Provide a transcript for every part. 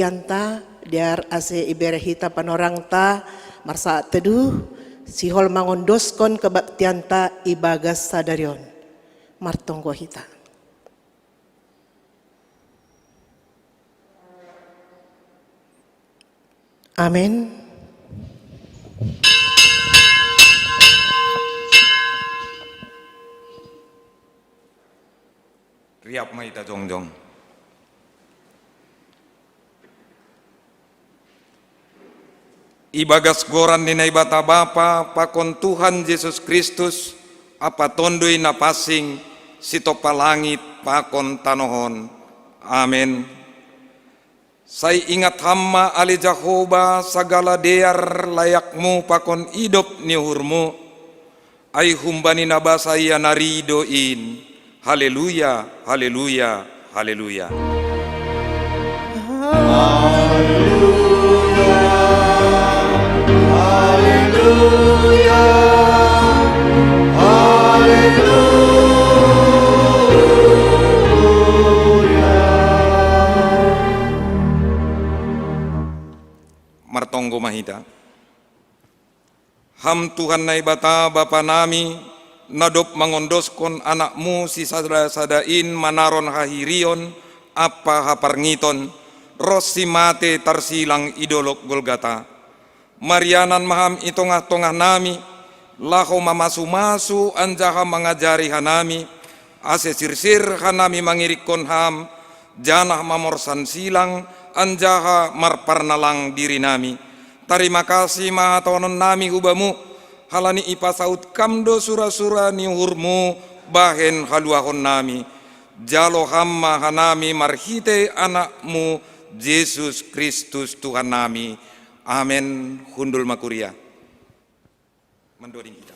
Yanta diar ase iberehita panorang ta marsa teduh sihol mangondoskon kebaktianta ibagas sadarion martonggo hita. Amin. Riap maita jongjong. Ibagas goran ni naibata Bapa pakon Tuhan Yesus Kristus apa tondoi na pasing sitopa langit pakon tanohon. Amin. Sai ingat hamma ali Jehovah sagala dear layakmu pakon idop ni hurmu. Ai humbani nabasaya naridoin. Haleluya, haleluya, haleluya. Haleluya, haleluya. Martonggo mahita. Ham Tuhan naibata Bapa nami nadop mangondoskon anakmu si sadain manaron hahirion apa haparngiton rosi mate tarsilang idolok Golgata. Marianan maham itongah-tongah nami laho mamasu-masu anjaha mengajari hanami ase sirsir hanami mangirikon ham janah mamorsan silang anjaha marparnalang diri nami. Terima kasih mahatonon nami hubamu halani ipa saut kamdo sura-sura ni hurmu bahen haluahon nami jalo hamma hanami marhite anakmu Yesus Kristus Tuhan nami. Amin. Hundul makuria. Mendoding kita.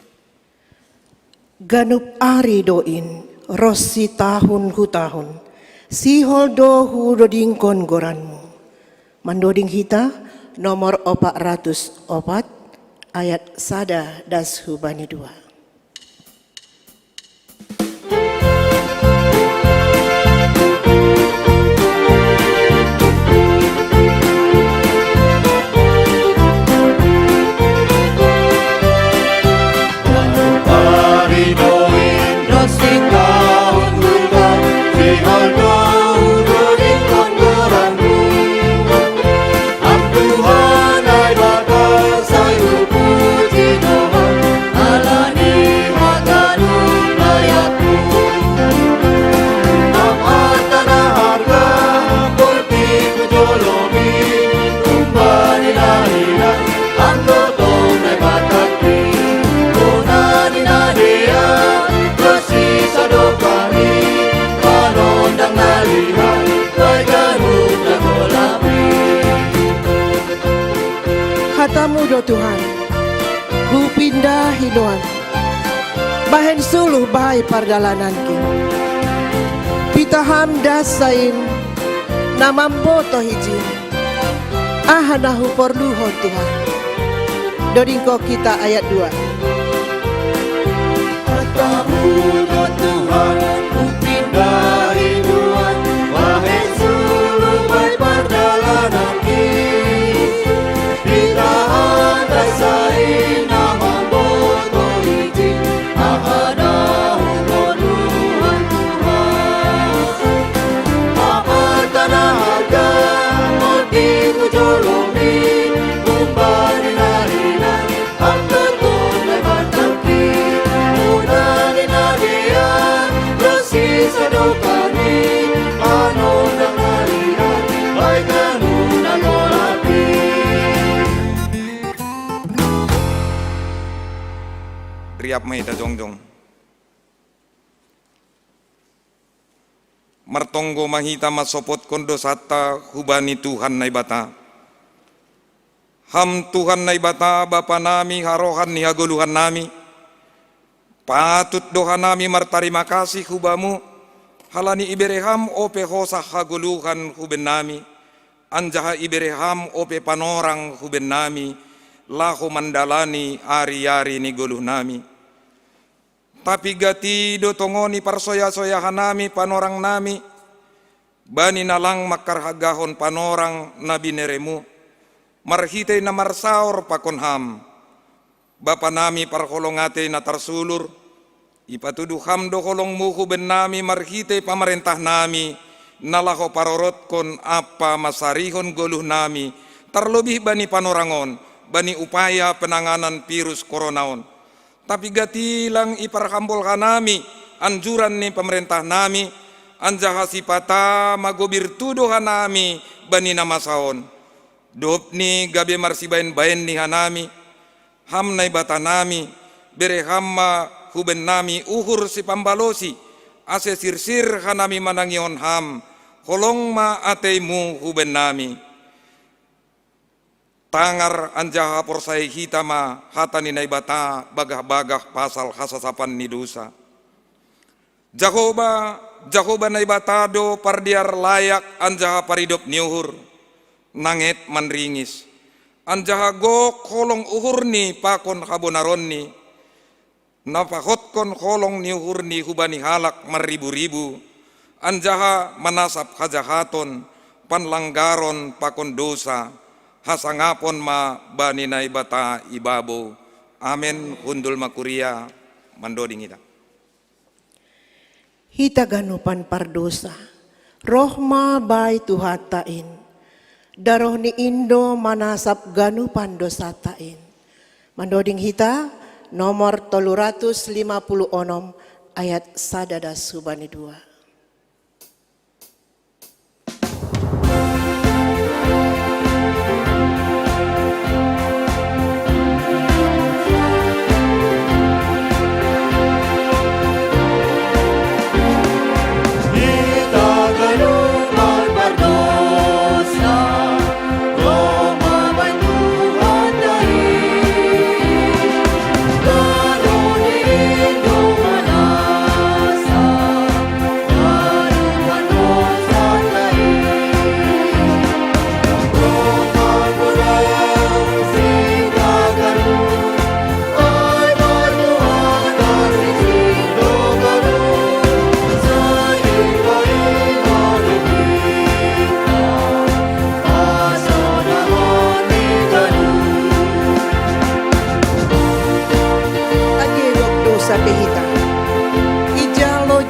Ganup ari doin rosi tahun hu tahun sihol dohu dodingkon goranmu. Mandoding hita nomor 404 ayat sada das hubani 2. Hatamu do Tuhan, ku pindah hiluan, bahen suluh bahai pardalanan ki. Pitaham dasain, namam boto hiji, ahanahu porluhon Tuhan. Dodingko kita ayat 2. Hatamu do Tuhan, ku pindah hiluan, bahen suluh bahai pardalanan ki. Riap maita jongjong. Martonggo mahita masopot kondo sata hubani Tuhan naibata. Ham Tuhan naibata Bapa nami harohan ni hagoluhan nami. Patut doha nami martarima kasih hubamu. Halani ibereham ope hosa hagoluhan huben nami. Anjaha ibereham ope panorang huben nami. Lahu mandalani ari-ari ni goluh nami. Tapi gati do tongoni parsoya-soya hanami panorang nami bani nalang makarhagahon panorang na bineremu, marhitay na marsaor pakonham, Bapa nami parkolongate na tarsulur, ipatuduham do kolong muhu ben nami marhitay pamarentah nami, nalaho parorot kon apa masarihon goluh nami, terlebih bani panorangon, bani upaya penanganan virus koronaon. Tapi gatilang iparhambol kanami, anjuran ni pemerintah nami, anjaha sipata magobir tuduh hanami, bani namasaon. Dop ni gabe marsibain bain ni hanami, ham nai bata nami, bere hamma huben nami uhur si pambalosi, ase sirsir hanami manangion ham, holong ma ateimu huben nami. Tangar anjaha porsai hitama hatani nai bata bagah-bagah pasal hasasapan ni dosa. Jahoba nai batado pardiar layak anjaha paridop niuhur, nanget manringis. Anjaha gok kolong uhurni pakon habonaronni, napahotkon kolong niuhurni hubani halak maribu-ribu, anjaha manasap hajahaton, panlanggaron pakon dosa, hasangapon ma bani nai bata ibabo. Amen. Undul makuria mandoding ita. Hita ganupan pardosa, rohma bay tuhatain, daroh ni Indo manasap ganupan dosa tain. Mandoding hita nomor 356 ayat sadada subani 2.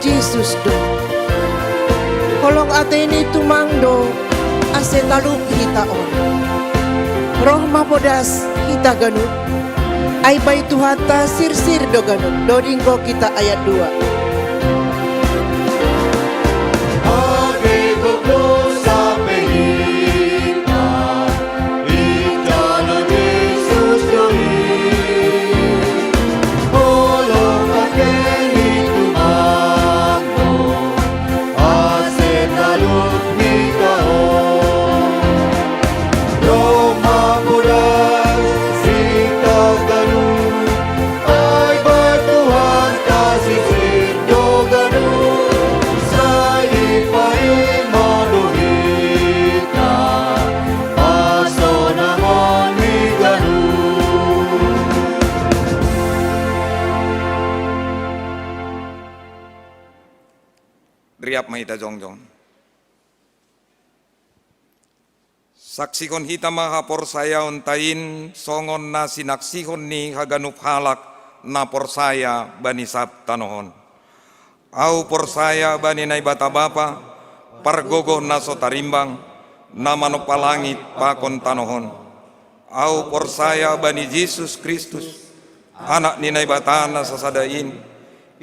Jesus do kolong ateni tumangdo ase taluk hitaon roh mapodas hita ganut ay bay tuhata sirsir do ganut dodingko kita ayat 2. Riap mahita jongjong. Saksikon hita mahapor saya untain songon na sinaksihon ni haganup halak na porsaya bani sab tanohon. Au porsaya bani nai bata bapa pargogo na sotarimbang na manopalangit pakon tanohon. Au porsaya bani Yesus Kristus anak ni nai bata na sasadain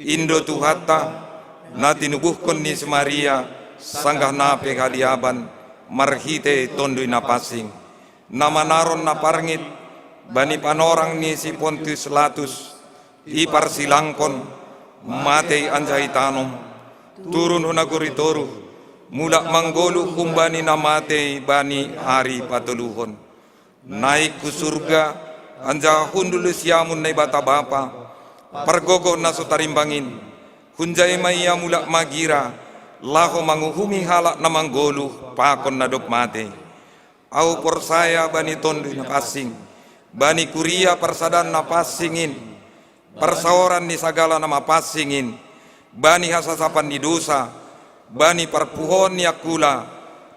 Indo tuhata na tinubuhkon ni si Maria sanggah nape kaliaban marhite tondoy na pasing na manaron na parngit bani panorang ni si Pontius Latus iparsilangkon matei anjay tanom turun hunaguritoru mula manggolu kumbani na matei bani hari patuluhon naik ku surga anja hundulus yamun na bata bapa pargogo na sutarimbangin kunjay maya mula magira, laho manguhumi halak na manggolu, pakon na dop mate. Au porsaya bani tondoy na pasing, bani kuria persadan na pasingin, persaoran ni sagala na mapasingin, bani hasasapan ni dosa, bani parpuhon yakula,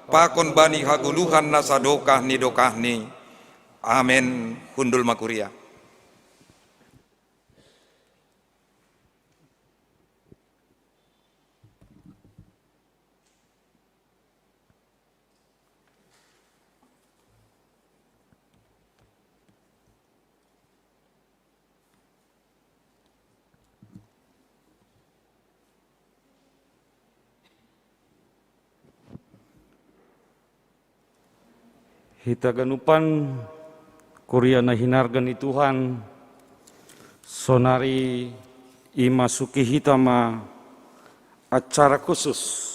pakon bani haguluhan nasadokah ni dokahni. Amin. Hundul makuria. Hita ganupan Korea na hinargan ni Tuhan, sonari imasuki hita ma acara khusus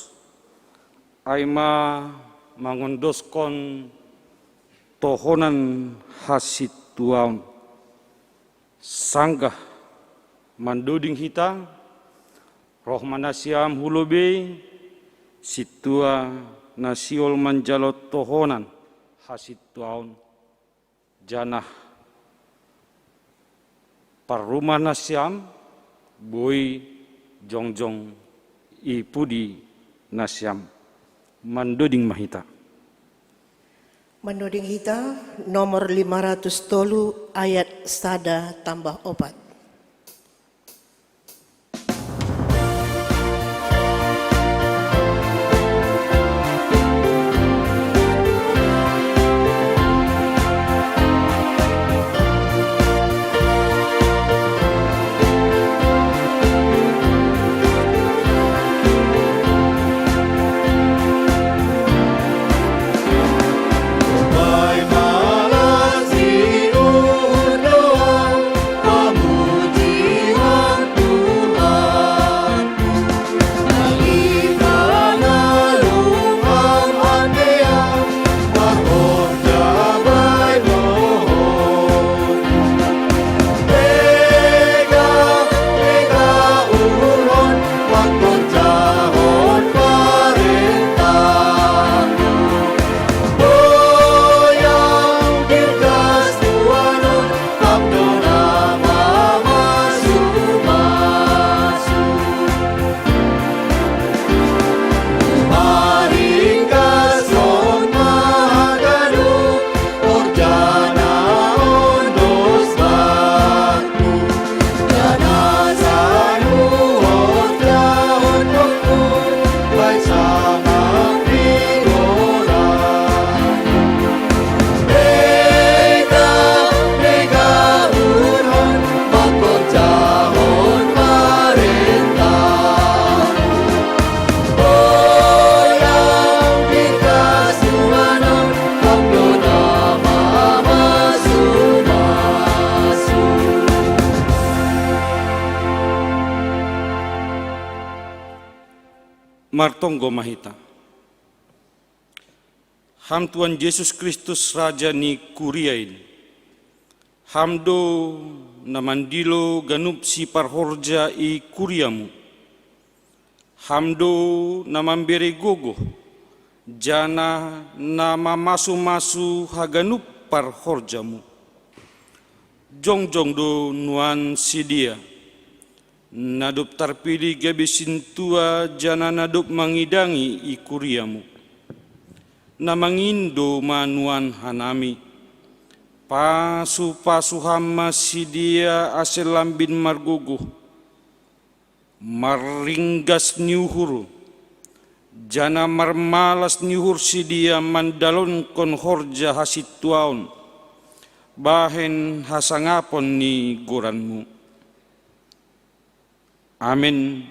ay mangondoskon tohonan hasit tuaon sanggah manduding hita roh manasiam hulobe situa nasiol manjalot tohonan hasit tuaon janah parrumah nasyam boy jongjong ipudi nasyam manduding mahita. Menuding hita nomor 500 ayat sada tambah opat. Martonggo mahita. Ham Tuhan Yesus Kristus Raja ni kuriain. Hamdo namandilo ganup si parhorja i kuriamu. Hamdo namambere gogo. Jana nama masu-masu haganup parhorjamu. Jongjong do nuan sidia. Nadup tarpili gabisin tua jana nadup mangidangi ikuriamu. Namangindo manuan hanami. Pasu-pasu hama sidia asel lambin margugu. Maringgas niuhuru. Jana marmalas niuhur sidia mandalon kon horja hasit tuaon. Bahen hasangapon ni goranmu. Amin.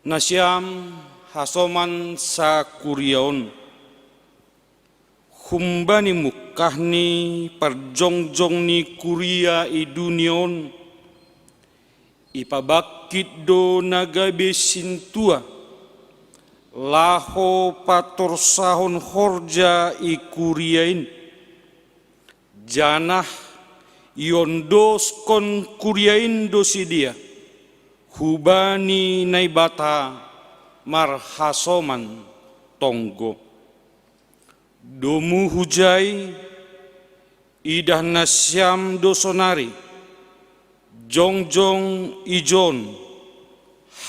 Nasyam hasoman sa kuriaon. Humbani mukahni parjongjong ni kuria i dunion. Ipabakit do nagabe sintua. Laho patorsahon horja i kuriain. Janah yondos kon kuriain dosidia hubani naibata marhasoman tonggo domu hujai idah nasyam dosonari jongjong ijon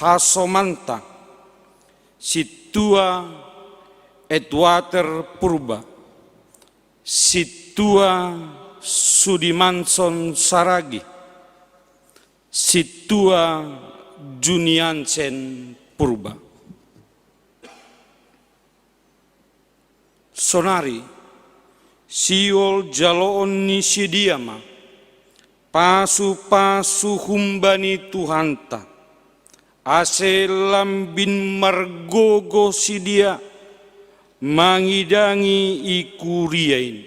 hasomanta, situa et water purba, situa Sudimanson Saragi, situa Juniansen purba. Sonari, siol jaloon ni sidiama, pasu-pasu humbani Tuhanta, ase lambin margogo sidia, mangidangi ikuriain.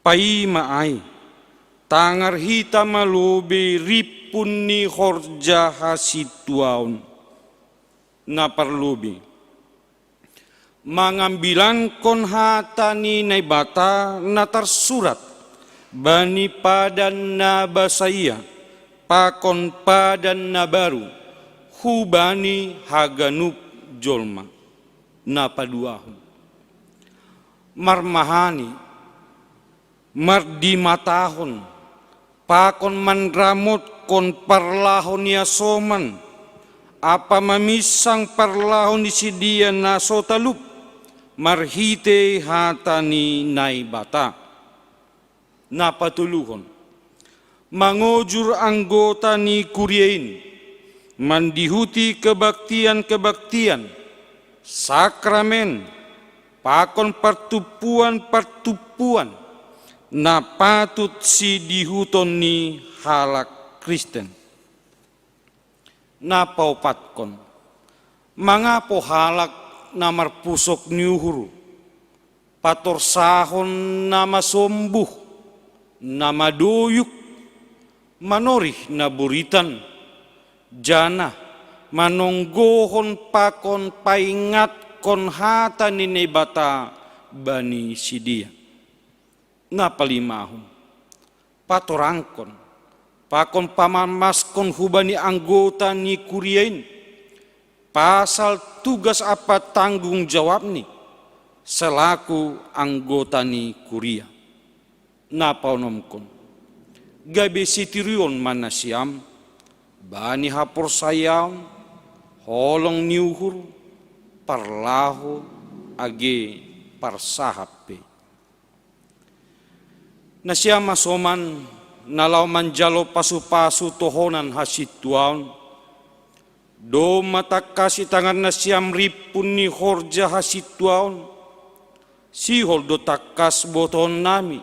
Pai maai, tangar hitam malobe ripun ni horja hasituaun, na parlobe. Mangambilan kon hatani na bata na tersurat bani padan na basaya pakon padan na baru hubani haganup jolma na paduahun marmahani mardi matahon pakon mandramot kon parlahon ya soman apa mamisang parlahon di sidia na sotalup marhite hatani nai bata na patuluhon mangojur anggota ni kuryain mandihuti kebaktian sakramen pakon pertupuan na patut si dihuton ni halak Kristen na paupatkon mangapo halak namar pusok niuhuru, pator sahon nama sombuh, nama doyuk, manorih na buritan, jana, manonggohon pakon paingat kon hata nini bata bani sidia. Na palimahon, patorangkon, pakon pamamaskon hubani anggota ni kuryain, pasal tugas apa tanggung jawab ni selaku anggota ni kuria. Napa onomkon gabe sitirion manasiam bani hapor sayam holong niuhur parlaho age parsahape. Nasiam masoman nalau manjalo pasu-pasu tohonan hasituan do mata kasih tangan nasiam ripun ni horja hasituaon si hol do takas boton nami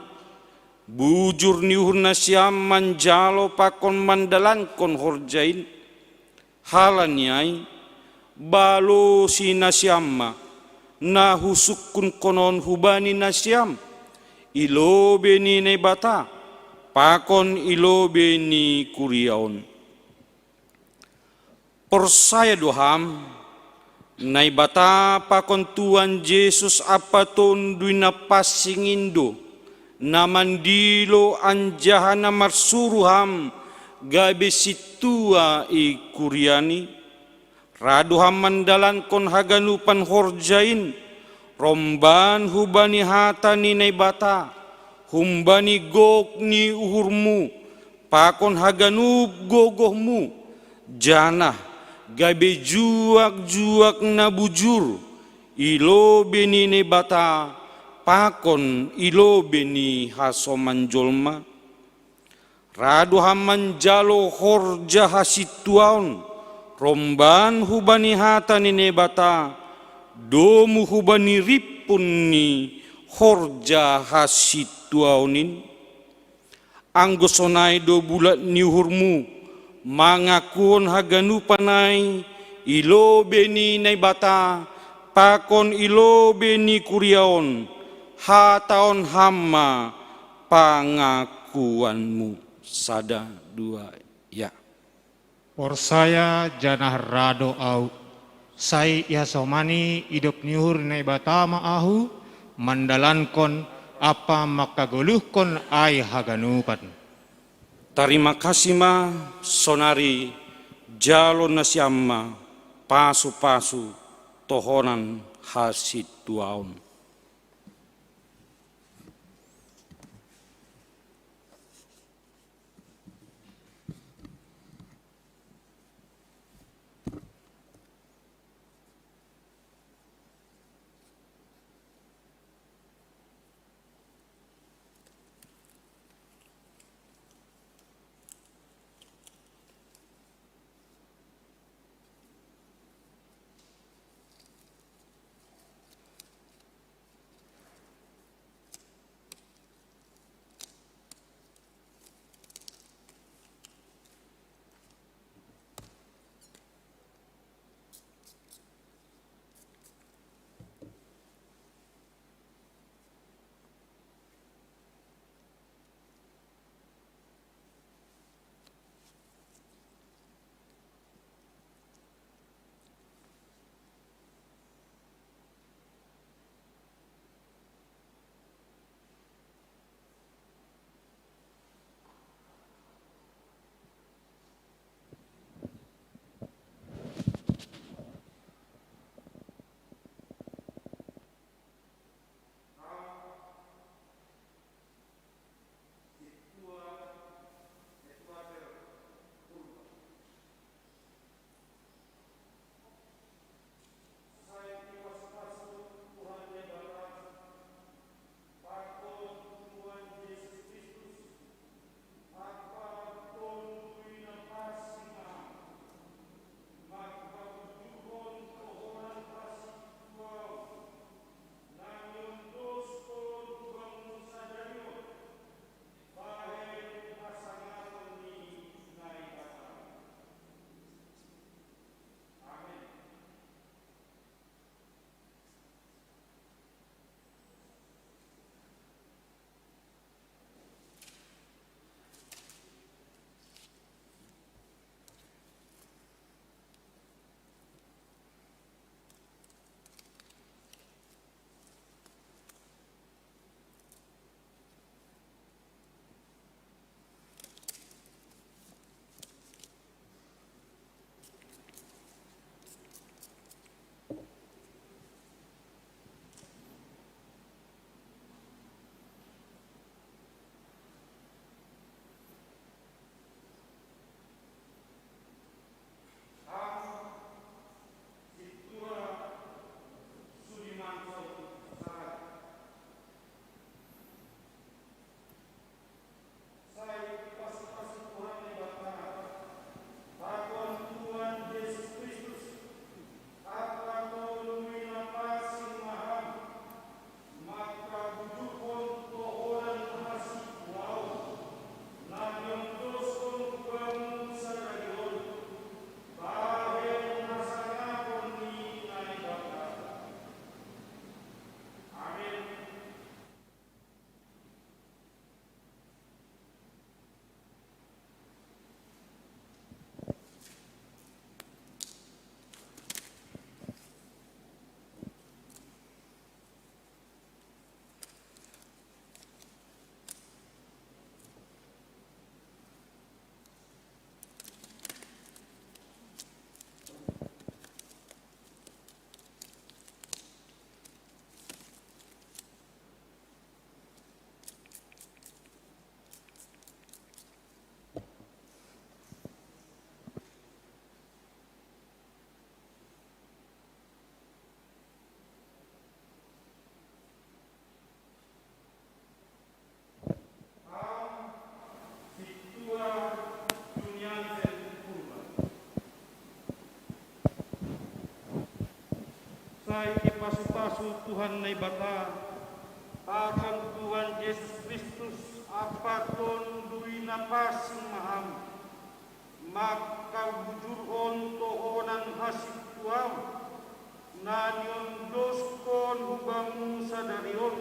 bujur ni uhur nasiam manjalo pakon mandalan kon horjain halaniai balo si nasiamma na husukun konon hubani nasiam ilobe ni nebata pakon ilobe ni kuriaon. Persaya doham, nai bata pakon Tuhan Yesus apa tondui na pasingindo, na mandilo anjahana marsuruham gabe situa i kuriani, raduham mandalan kon haganupan horjain, romban hubani hatani nai bata, humbani gok ni uhurmu, pakon haganup gogohmu, janah, gabe juak na bujur ilo beni ne bata pakon ilo beni hasoman jolma radu haman jalo horja hasituaun romban hubani hatani ne bata domu hubani ripun ni horja hasituaunin anggosonai do bulat niuhurmu mangakuon haganu panai ilo beni nai bata pakon ilo beni kuriaon hataon hamma pangakuanmu sada dua ya. Porsaya janah rado au sai ya somani idop niuhur nai bata maahu mandalankon apa makagoluhkon ai haganupan. Terima kasih ma sonari jalo nasiamma pasu-pasu tohonan hasituaun. pasu Tuhan na ibata, pakon Tuhan Yesus Kristus, apaton dui napasing maham, makabujurhon tohonan hasib tuam, nanyon doskon hubamu sadarion,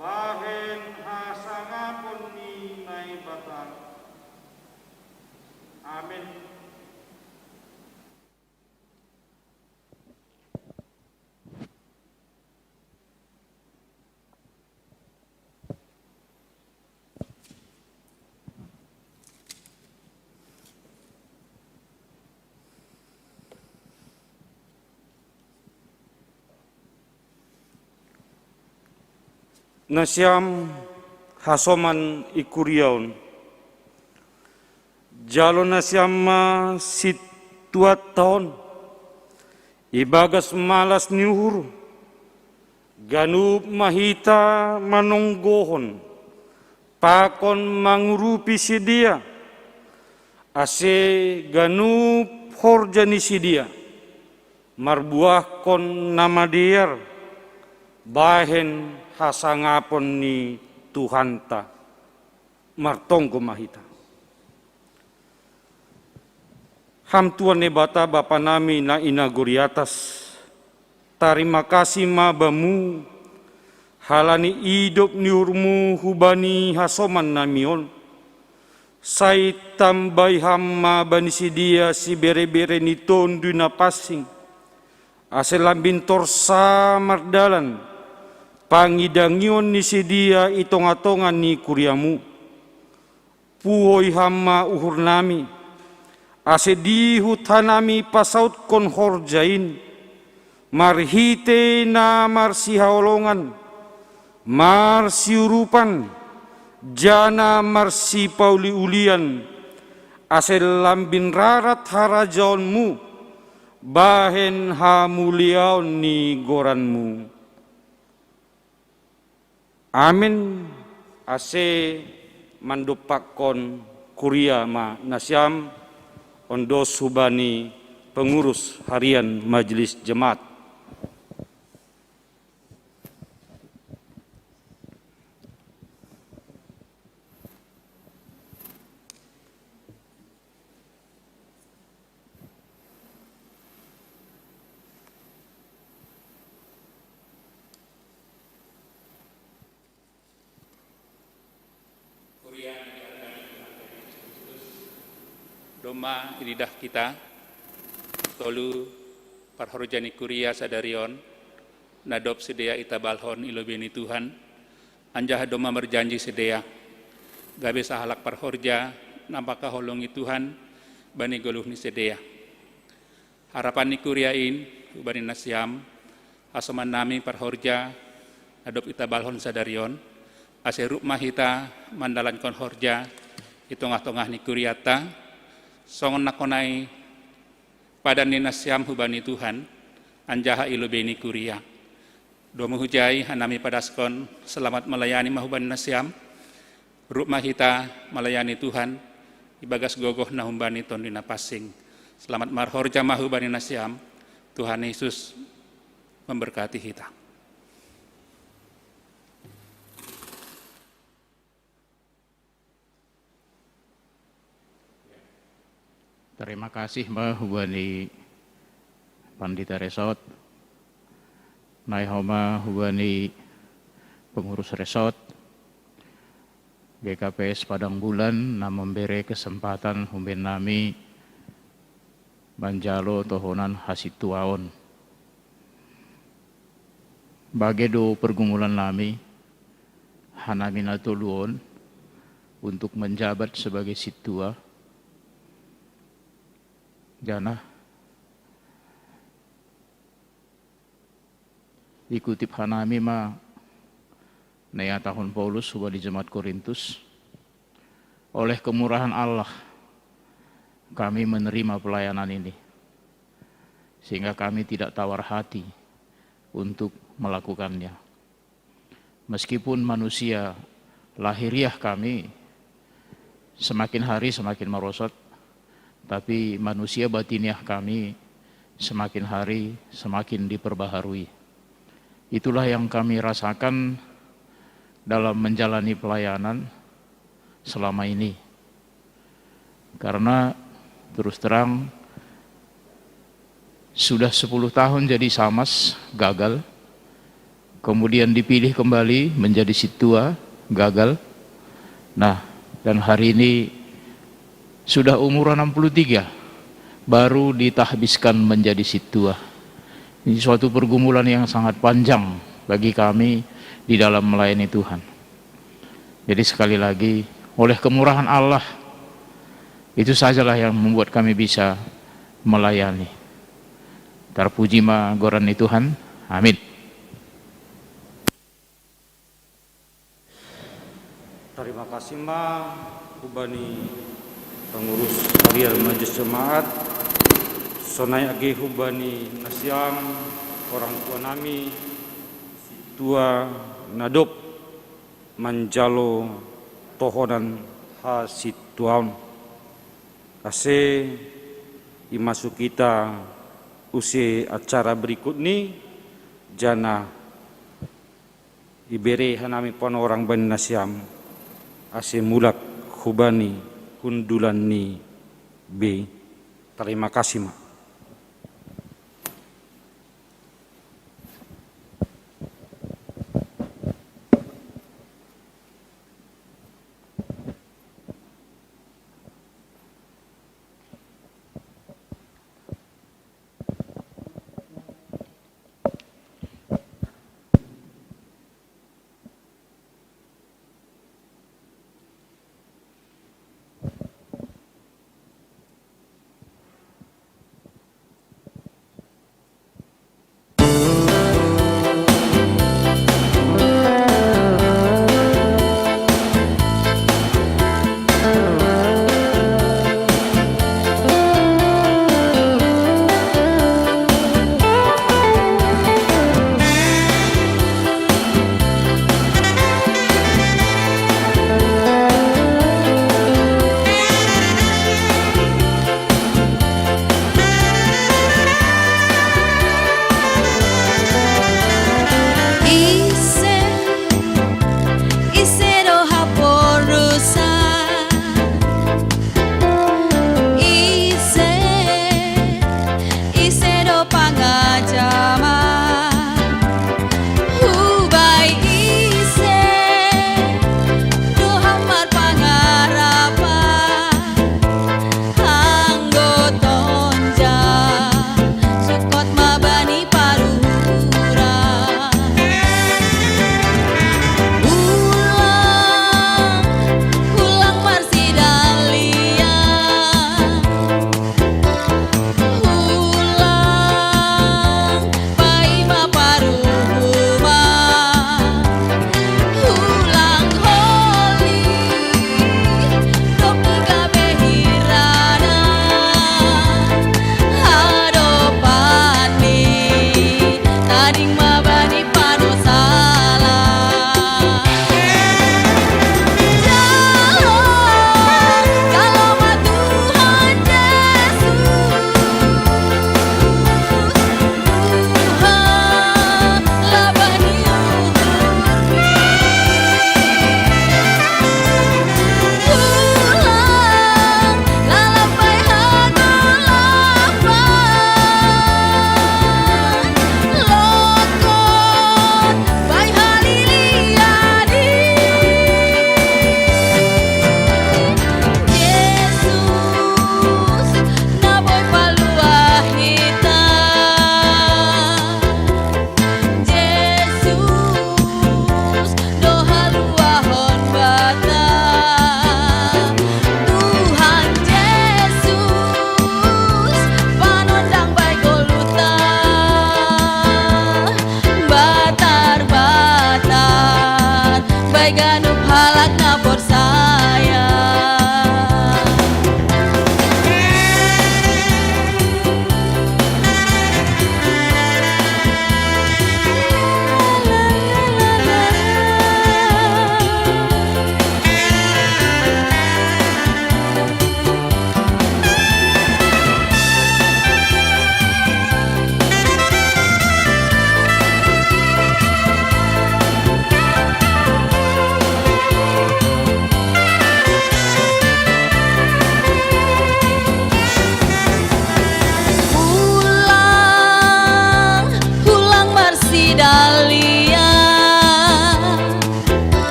bahen hasangapon ni naibatan. Amin. Nasyam hasoman ikuriaon. Jalo nasyam situat tahun. Ibagas malas niuhur. Ganub mahita manonggohon. Pakon mangurupi si dia. Ase ganub horjani si dia. Marbuah kon nama dia. Bahen hasangapon ni Tuhanta martonggo mahita. Hamtuan ne bata bapa nami na inaguriatas. Terima kasih mabamu halani idop niurmu hubani hasoman namion. Sai tambai hamma bani sidia si bere-bere ni tondu na pasing. Aselambin torsa mardalan. Pangidangion ni sidia itong-atongan ni kuriamu. Puhoy hama uhur nami. Ase dihut hanami pasaut kon horjain. Marhite na marsihaolongan. Marsiurupan. Jana marsi pauli ulian. Ase lambin rarat harajaonmu. Bahen hamuliaon ni goranmu. Amin. Ase mandupakon kuria ma nasyam ondos hubani pengurus harian Majelis Jemaat. Doma iridah kita, tolu parhorjani kuria sadarion, nadop sedia ita balhon ilobeni Tuhan, anjah doma berjanji sedia, gabe sahalak parhorja, nampakah holongi Tuhan, bani goluh ni sedia. Harapan ni kuriain, bani nasyam, asoman nami parhorja, nadop ita balhon sadarion, aseruk mahita mandalan kon horja, itongah-tongah ni kuriata, songon nakonai pada ninasyam hubani Tuhan anjaha ilubeni kuria domu hujai hanami padaskon selamat melayani mahubani nasyam rukmah kita melayani Tuhan ibagas gogoh nahumbani tondina pasing selamat marhorja mahubani nasyam Tuhan Yesus memberkati kita. Terima kasih Mbak hubani Pandita Resort, Naihoma hubani pengurus resort, GKPS Padang Bulan na memberi kesempatan humben nami banjalo tohonan hasituaon. Bagedo pergumulan nami, hanami natuluon untuk menjabat sebagai situa, jana ikutip hanami ma naya tahun Paulus sudah di Jemaat Korintus. Oleh kemurahan Allah kami menerima pelayanan ini sehingga kami tidak tawar hati untuk melakukannya. Meskipun manusia lahiriah kami semakin hari semakin merosot, tapi manusia batiniah kami semakin hari semakin diperbaharui. Itulah yang kami rasakan dalam menjalani pelayanan selama ini. Karena terus terang sudah 10 tahun jadi samas, gagal. Kemudian dipilih kembali menjadi situa, gagal. Nah, dan hari ini sudah umur 63, baru ditahbiskan menjadi situa. Ini suatu pergumulan yang sangat panjang bagi kami di dalam melayani Tuhan. Jadi sekali lagi, oleh kemurahan Allah, itu sajalah yang membuat kami bisa melayani. Terpuji ma gorani Tuhan. Amin. Terima kasih ma hubani pengurus harian majelis jemaat, sonai age hubani nasiam orang tua nami, tua nadop manjalo tohonan hasituam. Ase imasuk kita usi acara berikut ni jana ibere hanami pon orang bani nasiam ase mulak hubani hundulan ni B. Terima kasih ma.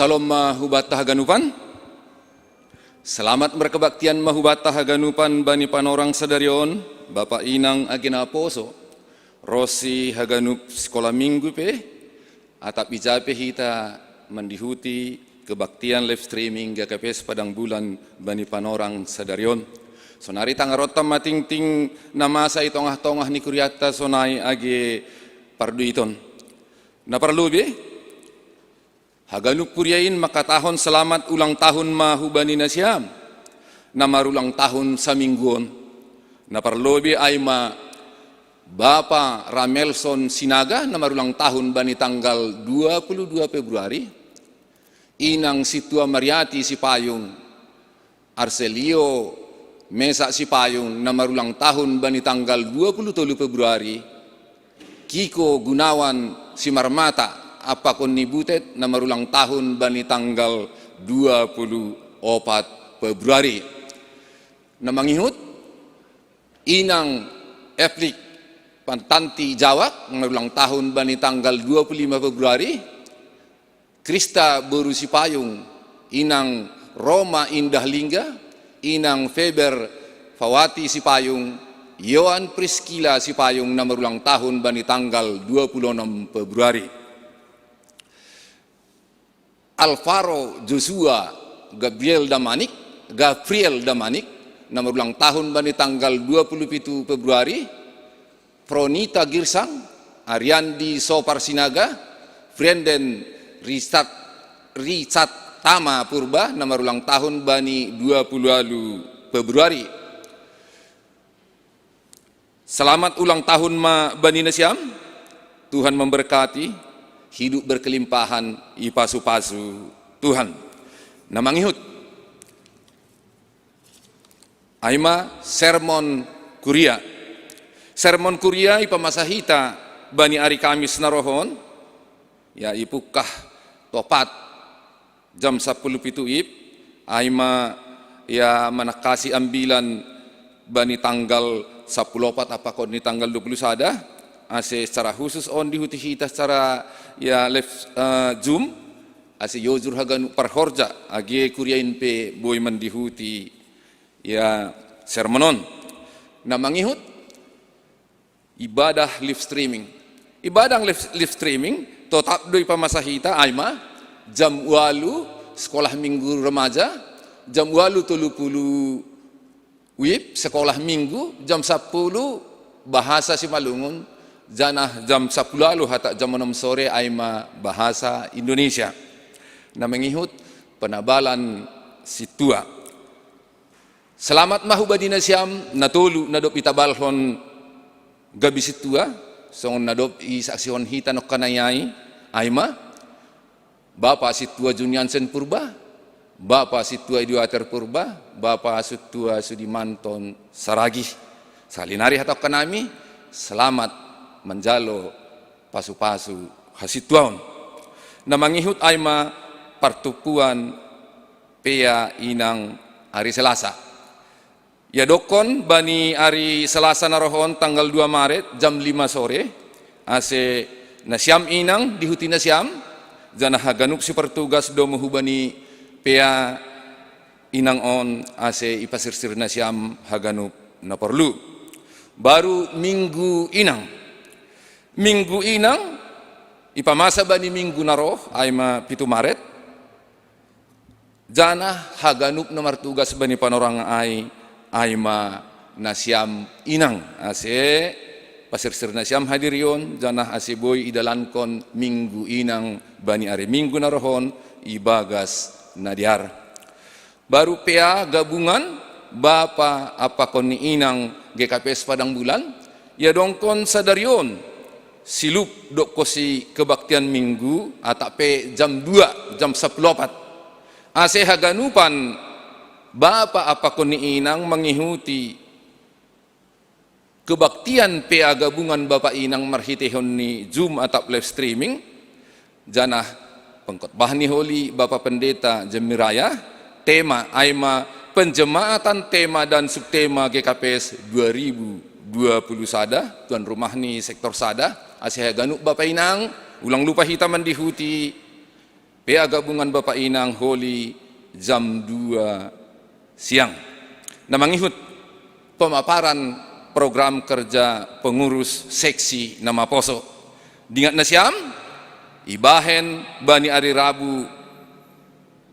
Salam mahubata haganupan. Selamat berkebaktian mahubata haganupan bani panorang sadarion, Bapak Inang Agena Poso, Rosi haganup sekolah minggu pe, atap ijape hita mendihuti kebaktian live streaming GKPS Padang Bulan bani panorang sadarion. Sonari tangarotam mating-ting nama sa itongah-tongah ni kuryata sonai age pardu iton. Na perlu be? Haganup puriain makatahon selamat ulang tahun mahubani nasyam. Namarulang tahun sa mingguon. Na parlobi ay Bapa Ramelson Sinaga namarulang tahun bani tanggal 22 Februari. Inang Situa Mariati Sipayung. Arcelio Mesa Sipayung namarulang tahun bani tanggal 23 Februari. Kiko Gunawan Simarmata Apakon ni Butet na marulang tahun bani tanggal 24 Februari. Na manghihut, Inang Eflik Pantanti Jawak na marulang tahun bani tanggal 25 Februari. Krista Boru Sipayung, Inang Roma Indah Lingga, Inang Feber Fawati Sipayung, Yohan Priskila Sipayung na marulang tahun bani tanggal 26 Februari. Alvaro Joshua Gabriel Damanik na marulang tahun bani tanggal 27 Februari. Pronita Girsang, Ariandi Sopar Sinaga, Frienden Richard Tama Purba na marulang tahun bani 20 Februari. Selamat ulang tahun bani nasyam. Tuhan memberkati. Hidup berkelimpahan, ipasu-pasu Tuhan. Na manghihut. Aima sermon kuria. Sermon kuria ipamasahita bani ari Kamis narohon. Ya ipukah topat jam 10 pitu ip. Aima ya manakasi ambilan bani tanggal 10 apakah ni tanggal 20 sada. Ase secara khusus on dihuti hita secara ya live Zoom. Ase yozur hagan parhorja age kuriain pe boy mandihuti ya sermonon. Na manghihut ibadah live streaming. Ibadah live streaming tetap doi pamasahita aima jam 8 sekolah minggu remaja, jam 8:30 WIB sekolah minggu, jam 10 bahasa Simalungun. Janah jam 10 lalu hatta jam 6 sore aima bahasa Indonesia. Na mengihut penabalan situa. Selamat mahubadi nasyam natulu nadop itabalhon gabi situa. Song nadop isaksihon hita nok kanayai aima. Bapa situa Juniansen Purba. Bapa situa Iduater Purba. Bapa situa Sudimanton Saragih. Salinari hatok kanami. Selamat menjalo pasu-pasu hasituan. Na manghihut aima partupuan pea inang hari Selasa. Ya dokon bani hari Selasa narohon tanggal 2 Maret jam 5 sore. Ase nasyam inang dihuti nasyam. Jana haganup si pertugas do mahubani pea inang on ase ipasirsir nasyam haganup na perlu. Baru minggu inang. Minggu inang ipamasa bani minggu naroh aima 7 Maret. Jana haganup nomor tugas bani panorang aima nasyam inang ase pasirsir nasyam hadirion jana ase boy idalankon minggu inang bani are minggu narohon ibagas nadiar. Baru pea gabungan Bapa apakon ni inang GKPS Padang Bulan ya dongkon sadarion silup dok kosi kebaktian minggu atape jam 2 jam 10 ase haganupan Bapa apakon ni inang mengikuti kebaktian pea gabungan Bapak Inang marhitehon ni Zoom atau live streaming janah pengkhotbah ni holi Bapak Pendeta Jemiraya tema aima penjemaatan tema dan subtema GKPS 2020 sada tuan rumah ni sektor sada asih ganuk Bapak Inang ulang lupa hita mendihuti PA gabungan Bapak Inang Holy jam 2 siang. Nah, mengikut pemaparan program kerja pengurus seksi nama poso. Dingat na siam, ibahen bani hari Rabu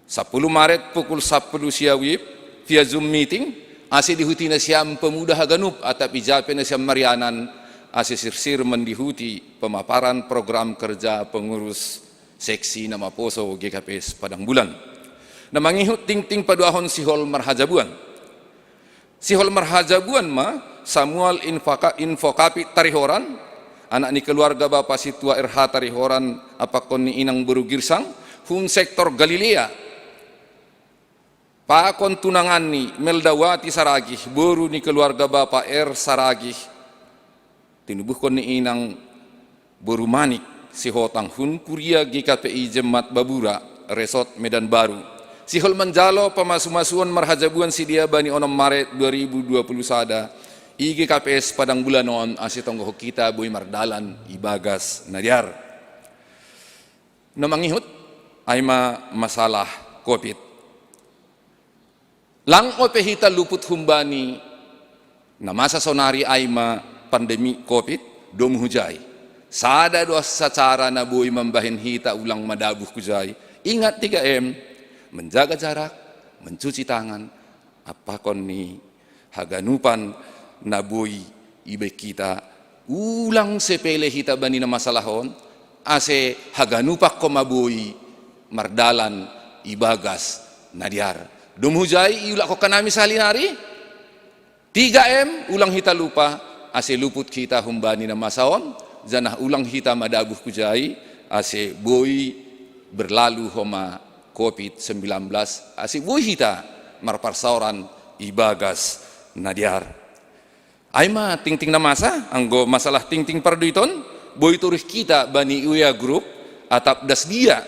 10 Maret pukul 10 siawib via Zoom meeting, ase dihuti na siam pemuda haganup atap ijape na siam marianan, ase sirsir mendihuti pemaparan program kerja pengurus seksi nama poso GKPS Padang Bulan. Na mangihut ting-ting paduahon sihol marhajabuan. Sihol marhajabuan Samuel Infokapi Tarihoran, anak ni keluarga Bapak Situa RH Tarihoran apakon ni Inang Buru Girsang, hun sektor Galilea. Pakon tunangan ni Meldawati Saragih, buru ni keluarga Bapak Saragih. Tinubuhkon ni Inang Buru Manik, si hotang hun kuria GKPI Jemmat Babura, Resort Medan Baru. Sihol menjalo pemasu-masuan marhajabuan si dia bani 6 Maret 2020 sada, IGKPS Padang Bulanon asitonggo kita boy mardalan ibagas nadiar. Na mangihut ay masalah COVID. Lang ope hita luput humbani na masa sonari ay pandemi COVID dom hujay. Sada doa sacara na boy mambahin hita ulang madabuh kujay. Ingat 3M, menjaga jarak, mencuci tangan, apakon ni haganupan nabui ibe kita ulang sepele hita bani na masalahon ase haganupak ko mabui mardalan ibagas nadiar dumhujay iula ko kanami salinari 3M ulang hita lupa ase luput kita humbani na masahon janah ulang hita madabuh kujay ase boy berlalu homa COVID-19 ase boy hita marparsauran ibagas nadiar. Aima ting-ting na masa, anggo masalah ting-ting parduiton, boy turih kita bani uya group, atap das dia,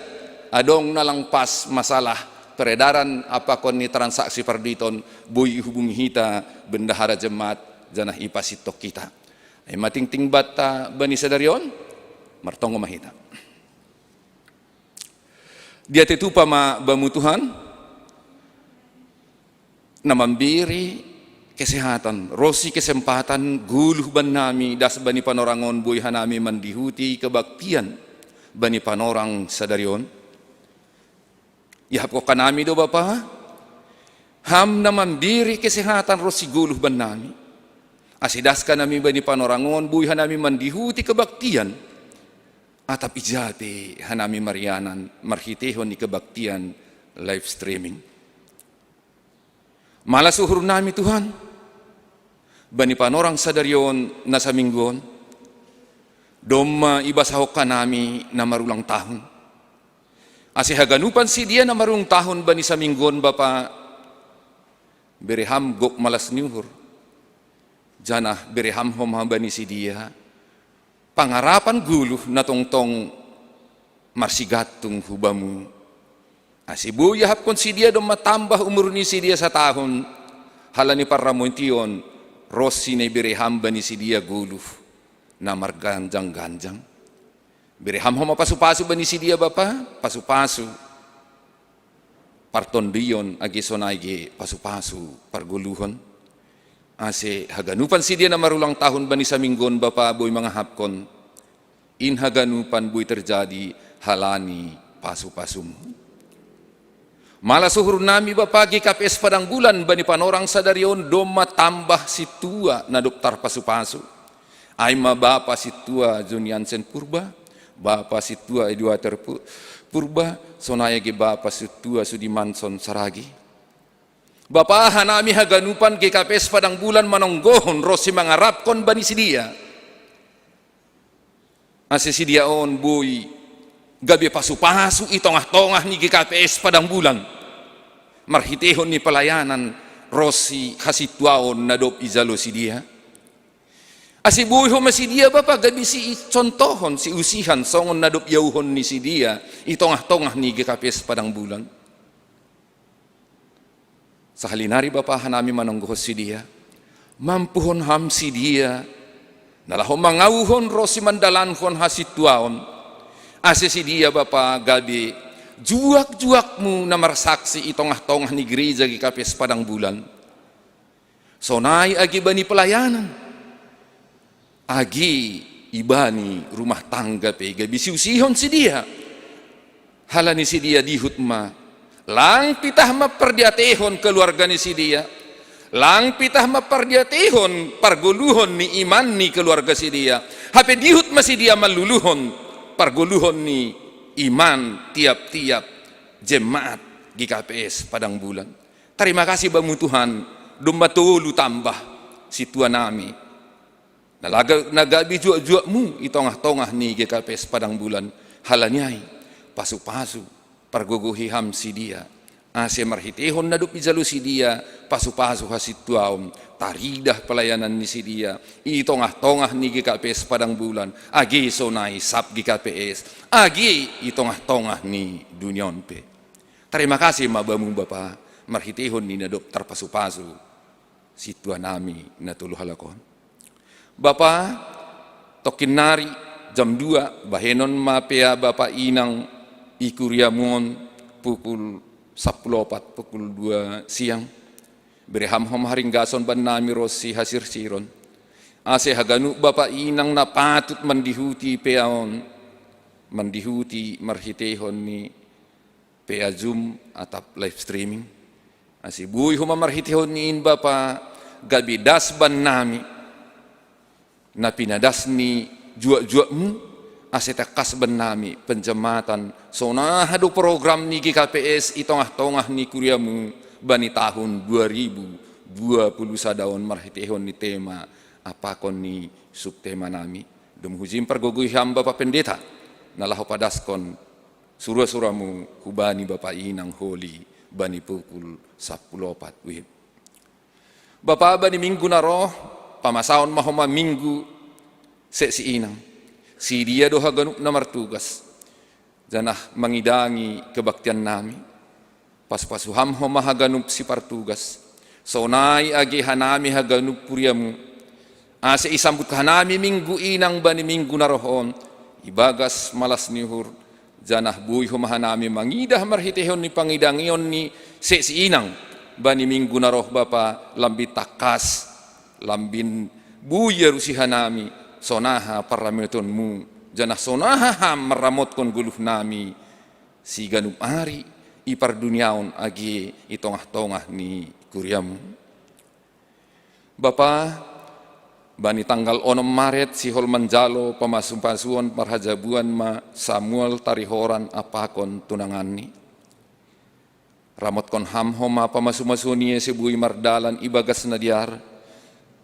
adong nalang pas masalah peredaran apakon ni transaksi parduiton, boy hubungi hita bendahara jemaat, janah ipasitok kita. Aima ting-ting bata bani sadarion, martongo mahita. Dia tetupa bamutuhan, na mambiri kesehatan, rosi kesempatan guluh ban nami das bani panorangon buy hanami mandihuti kebaktian bani panorang sadarion. Ihap ko kanami do Bapa, ham na mambiri kesehatan rosi guluh ban nami. Asidas ka nami bani panorangon buy hanami mandihuti kebaktian. Atap ijati hanami marianan marhitehon ni kebaktian live streaming. Malas uhur nami Tuhan, bani panorang sadarion na sa minggon, doma ibasahok ka nami na marulang tahun. Asi haganupan si dia na marung tahun bani sa minggon Bapa, bereham gok malas niuhur, janah bereham hom bani si dia, pangarapan guluh na tongtong marsigatung hubamu. Asibu yahap kon si dia dom matambah umur ni si dia sa tahun, halani paramontion, rosi na bireham bani si dia guluh na marganjang-ganjang. Bireham ho mapasupasu bani si dia Bapa, pasupasu, partondion agi sonayge pasupasu parguluhon. Ase haganupan si dia na marulang tahun bani sa minggon Bapa boy mga hapkon, in haganupan boy terjadi halani pasu-pasumu. Malas suhur nami Bapa GKPS Padang Bulan bani panorang sadarion doma tambah situa na dokter pasu-pasu. Aima Bapa situa Juniansen Purba, Bapa situa Eduater Purba, sonaya ge Bapa situa Sudimanson Saragi. Bapa hanami haganupan GKPS Padang Bulan manonggohon rosi mangarapkon bani sidia. Ase sidia on boy gabi pasu-pasu itongah-tongah ni GKPS Padang Bulan. Marhitehon ni pelayanan rosi hasituaon nadop izalo si dia. Asibuho si dia Bapa gabi si contohon si usihan songon nadop yauhon ni si dia itongah-tongah ni GKPS Padang Bulan. Sa halinari Bapa hanami manonggohos si dia. Mampuhon ham si dia nalahon mangauhon rosi mandalanhon hasituaon. Ase si dia Bapa gabi juak-juakmu na marsaksi itongah-tongah ni gereja GKPS Padang Bulan. Sonai agi bani pelayanan, agi ibani rumah tangga pega bisiusihon si dia. Halani si dia dihut ma, lang pitah maperdiatehon keluarga ni si dia, lang pitah maperdiatehon pargoluhon ni iman ni keluarga si dia. Hape dihut masih dia maluluhon pargoluhon ni iman tiap-tiap jemaat GKPS Padang Bulan. Terima kasih bamu Tuhan. Domba tolu tambah si Tuhan nami. Nagabi juak-juakmu itongah-tongah ni GKPS Padang Bulan. Halanyai pasu-pasu pargogohi ham si dia. Ase marhitehon nadup ijalu si dia pasu-pasu hasit tuaum. Taridah pelayanan ni si dia. Itongah-tongah ni GKPS Padang Bulan. Agi sonai sab GKPS. Agi itongah-tongah ni dunionpe. Terima kasih mabamu Bapa. Marhitehon ni nadup terpasu-pasu si Tuhan nami na tulu halakon. Bapa tokin nari jam 2 bahenon mapea Bapa inang ikuriamon pukul 14 pukul 2 siang. Bereham-ham haring gason ban nami rosi hasir siron. Ase haganu Bapa inang na patut mandihuti peaon. Mandihuti marhitehon ni pea Zoom atap live streaming. Asi buy huma marhitehon niin Bapa gabi dasban nami na pinadas ni juak-juakmu aseta kasban nami penjematan sonahadu program ni GKPS itongah-tongah ni kuriamu bani tahun 2020 sadaon marhitehon ni tema apakon ni subtema nami dumhujim pergogui hamba Bapak Pendeta nalahu padaskon surah-suramu hubani Bapak inang holi bani pukul 14 wib. Bapak bani minggu naroh pamasaon mahoma minggu si inang si dia doha ganuk na martugas janah mangidangi kebaktian nami pas-pasuham homa haganup si partugas sonai agi hanami haganup puriamu ase isambut hanami minggu inang bani minggu narohon ibagas malas nihur janah buy homa hanami mangidah marhitehon ni pangidangion ni si inang bani minggu naroh Bapa lambi takas lambin buya rusihanami sonaha parametonmu janah sonaha ham meramotkon guluh nami si ganum ari ipar duniaon agi itongah-tongah ni kuriamu. Bapa bani tanggal 6 Maret si hol manjalo pamasum-pasuan parhajabuan ma Samuel tarihoran apakon tunangan ni ramot kon ham homa pamasu-masuni si bui mardalan ibagas na diar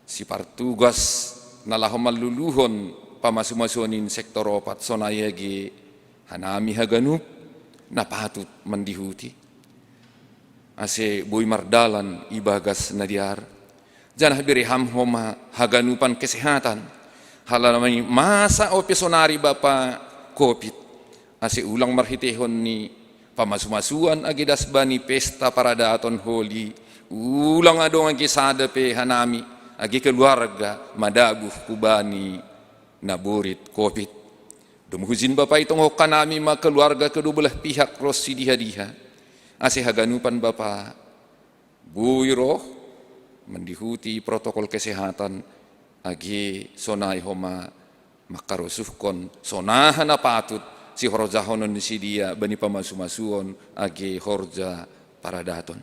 si partugas nalahom maluluhon pamasu-masunin sektor opat sonayagi hanami haganup napatut mandihuti ase bui mardalan ibagas na diar janah biri ham homa haganupan kesehatan halamani masa opesonari Bapa COVID ase ulang marhitehon ni pamasumasuan agi dasbani pesta paradaton holi ulang adong agi sadape hanami agi keluarga madabuh kubani naburit COVID dumuhuzin Bapa itong hokanami ma keluarga kedua belah pihak rosi diha-diha ase haganupan Bapa buiroh mendihuti protokol kesehatan agi sonai homa makarusuhkon sonahan patut si horjahonon di si dia bani pamasu-masuon agi horja paradaton.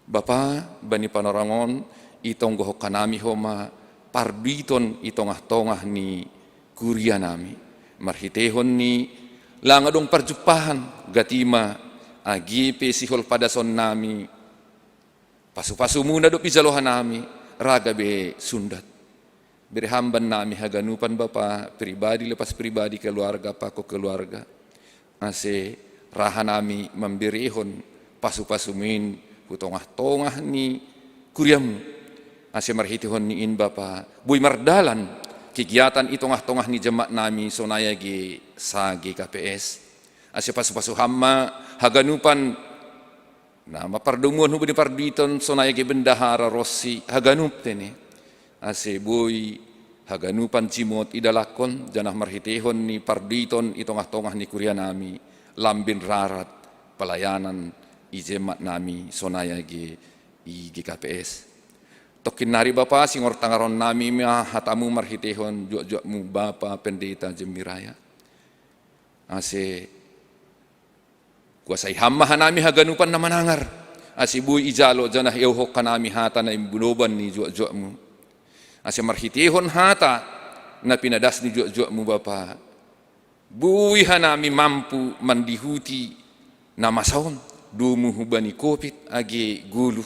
Bapa bani panorangon itong gohokanami homa parbiton itongah-tongah ni kuria nami marhitehon ni langadong parjupahan gatima agi pesihol padason nami pasu-pasu muna do pizalohan nami raga be sundat berhamban nami haganupan Bapa pribadi lepas pribadi keluarga pako keluarga ase raha nami membirihon pasu-pasumin hutongah-tongah ni kuriam ase marhitihon ni in Bapa bui mardalan kegiatan itongah-tongah ni jemaat nami sonayagi sa GKPS ase pasu-pasu hamma haganupan na mapardumuan hubudi parditon sonayagi bendahara Rossi haganup tene ase boy haganupan cimot idalakon janah marhitehon ni parditon itongah-tongah ni kuria nami lambin rarat pelayanan ijemat nami sonaya i GKPS. Tokin nari Bapa singor tangaron nami mah hatamu marhitehon juak-juakmu Bapa pendeta Jemiraya. Ase kuasai hamma hanami haganupan na manangar. Ase bui ijalo janah euhok kanami hata na imbuloban ni juak-juakmu. Ase marhitehon hata na pinadas ni juak-juakmu Bapa. Bui hanami mampu mandihuti na masaon dumu hubani kopit age gulu.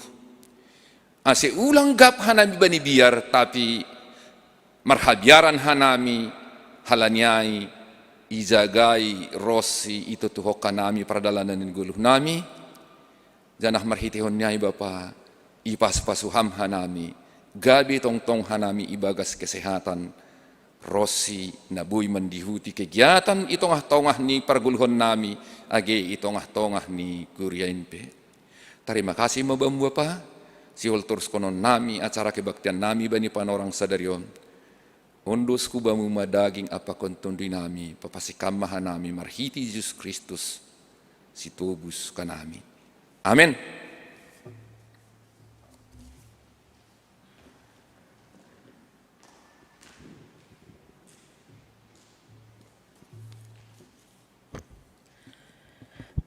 Ase ulang gap hanami bani biar tapi marhabiaran hanami halanyai ijagai rosi itu tuhok kanami perdalanan in guluh nami janah marhitihon nyai Bapa ipas pasuham hanami gabi tong-tong hanami ibagas kesehatan rosi nabui mendihuti kegiatan itongah-tongah ni perguluhon nami age itongah-tongah ni kuriainpe. Terima kasih mabam Bapa. Siol terus konon nami acara kebaktian nami bani panorang sadarion. Ondus kubamu madaging apa kontundi nami papasikam mahanami marhiti Yesus Kristus situbus kanami. Amin.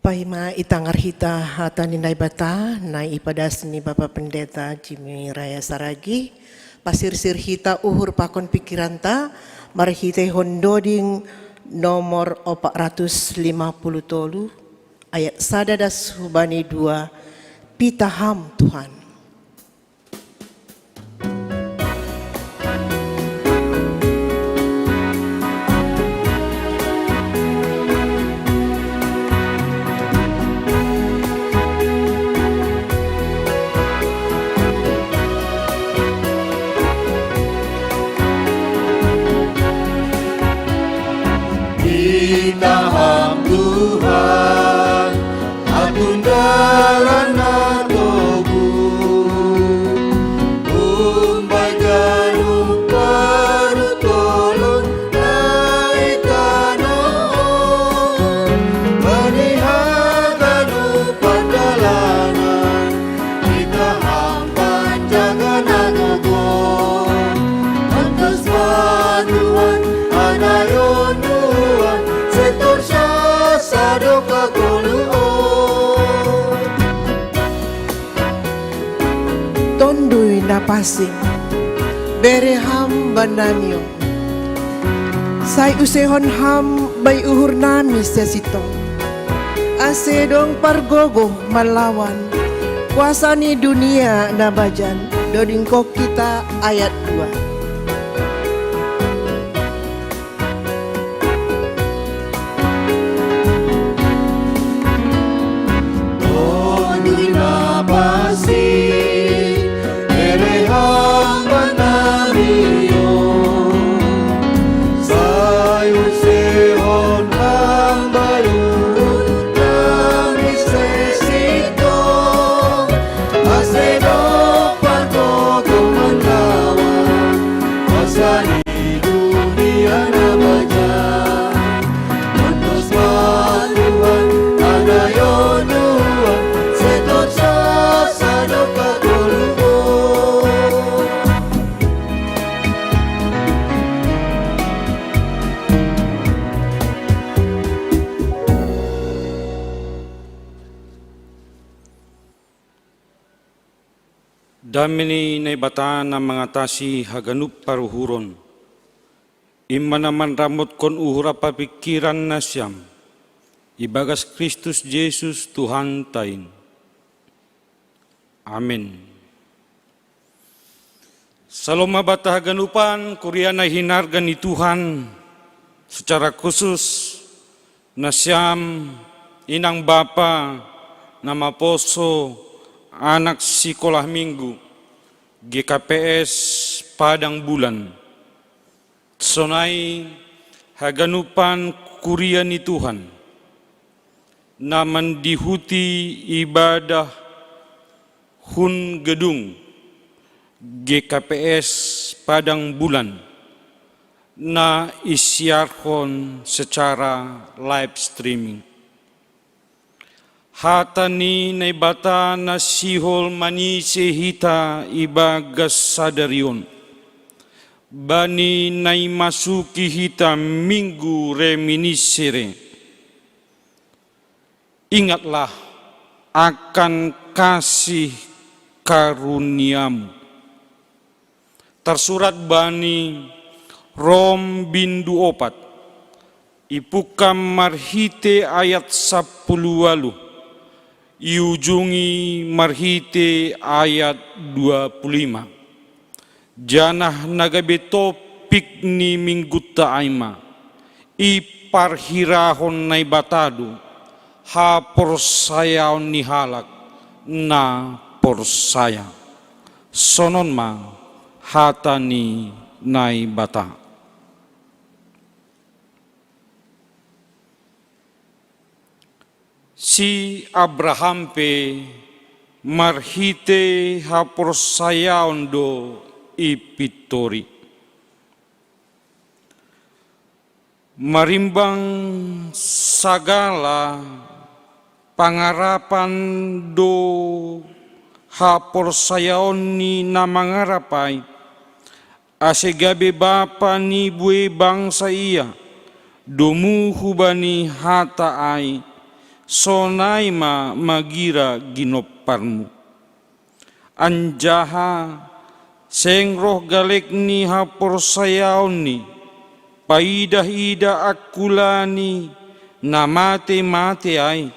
Paima itangar hita hata ninai bata nai ipadas ni Bapak Pendeta Jimmy Raya Saragi pasir-sir hita uhur pakon pikiranta marhite hondoding nomor 450 tolu ayat sadadas hubani 2 pitaham Tuhan. Pitaham Tuhan, atun dalan natogu, umbai ganung paru tolong naikanoon, banihagan upang dalanan, pitaham panjangan natogon, antas manuan anayon Tondui na pasing bere ham banamio say usehon ham bay uhur nami sesito asedong pargogo malawan kuasa ni dunia na bajan dodingko kita ayat 2. Damini na ibata na mengatasi haganup paruhuron. Ima naman ramot kon uhura papikiran na siyam. Ibagas Kristus Jesus Tuhan tain. Amin. Saloma bata haganupan Korea na hinargan ni Tuhan secara khusus na siyam inang bapa na maposo anak sekolah minggu GKPS Padang Bulan. Sonai haganupan Korea ni Tuhan na mendihuti ibadah hun gedung GKPS Padang Bulan na isiarkon secara live streaming. Hatani na ibata na sihol manise hita ibagas sadarion. Bani na masuki hita minggu reminisere. Ingatlah akan kasih karuniamu. Tersurat bani Rom bindu 4. Ipukam marhite ayat 10 walu. Iujungi marhite ayat 25. Janah nagabeto pikni mingguta aima. Iparhirahon na ibatado. Ha porsayaon ni halak na porsaya. Sonon ma hatani na ibata. Si Abraham pe marhite ha porsayaon do ipitori. Marimbang sagala pangarapan do ha porsayaon ni na mangarapai asegabe bapa ni bue bangsa iya domuhu bani hata ai sonai ma magira ginoparmu. Anjaha sengroh galek ni ha porsayaon ni paidah-ida akulani na mate-mate ai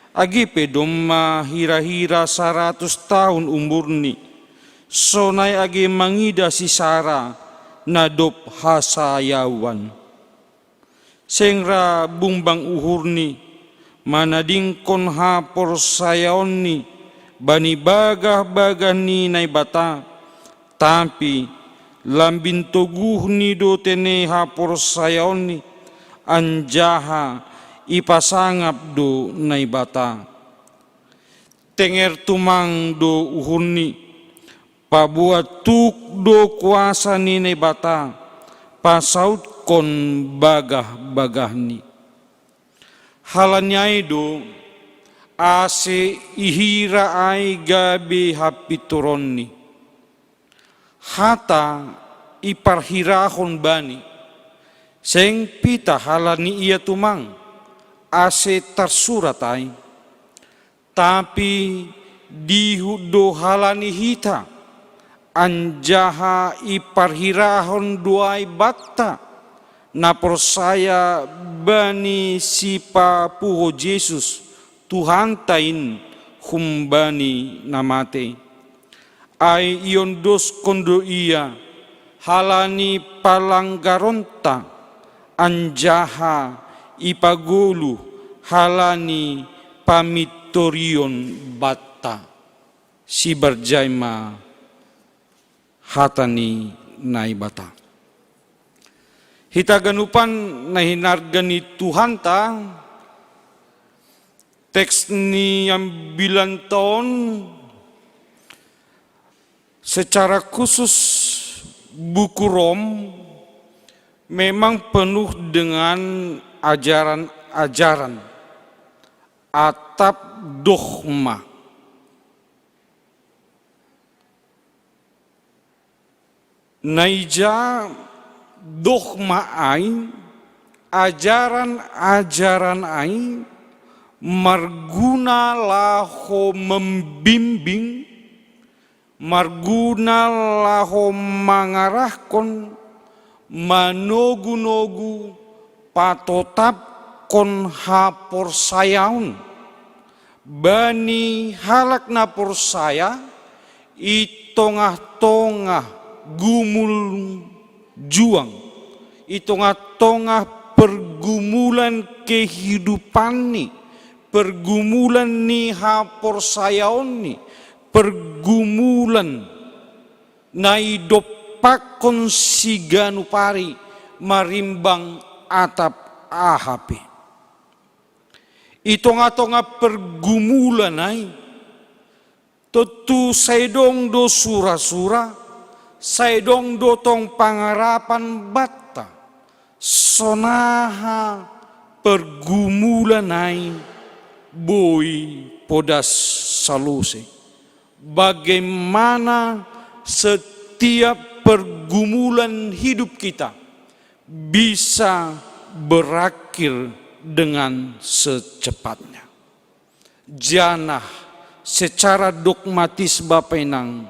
agipe domma hira-hira 100 tahun umurni sonai age mangida si Sara na dop hasayawan sengra bumbang uhurni manadingkon ha porsayaon ni bani bagah-bagah ni naibata tapi lambin toguh ni do tene ha porsayaon ni anjaha ipasangap do naibata tenger tumang do uhurni pabuat tuk do kuasa ni naibata pasaut kon bagah-bagah ni halanyai do ase ihira ai gabe hapituron ni hata iparhirahon bani seng pita halani ia tumang ase tersurat ai tapi dihudo halani hita anjaha iparhirahon duai batta na persaya bani sipa puho Yesus Tuhan tain humbani namate ai ion dos kondo ia halani palanggaronta anjaha ipagulu halani pamitorion bata si berjaima hatani naibata hita ganupan na hinargani Tuhan ta teks ni yang 9 tahun secara khusus buku Rom memang penuh dengan ajaran-ajaran atap dogma. Naija dogma ai, ajaran-ajaran ai marguna laho membimbing, marguna laho mangarahkon, manogu-nogu patotap kon hapor sayaun bani halak na porsaya itongah-tongah gumul juang itongah-tongah pergumulan kehidupan ni pergumulan ni hapor sayaun ni pergumulan na idopakon siganu pari marimbang atap ahape. Itong-atong pergumulan ay tutu saydong do sura-sura saydong do tong pangarapan bata sonaha pergumulan ay boi podas saluse. Bagaimana setiap pergumulan hidup kita bisa berakhir dengan secepatnya. Janah secara dogmatis bapenang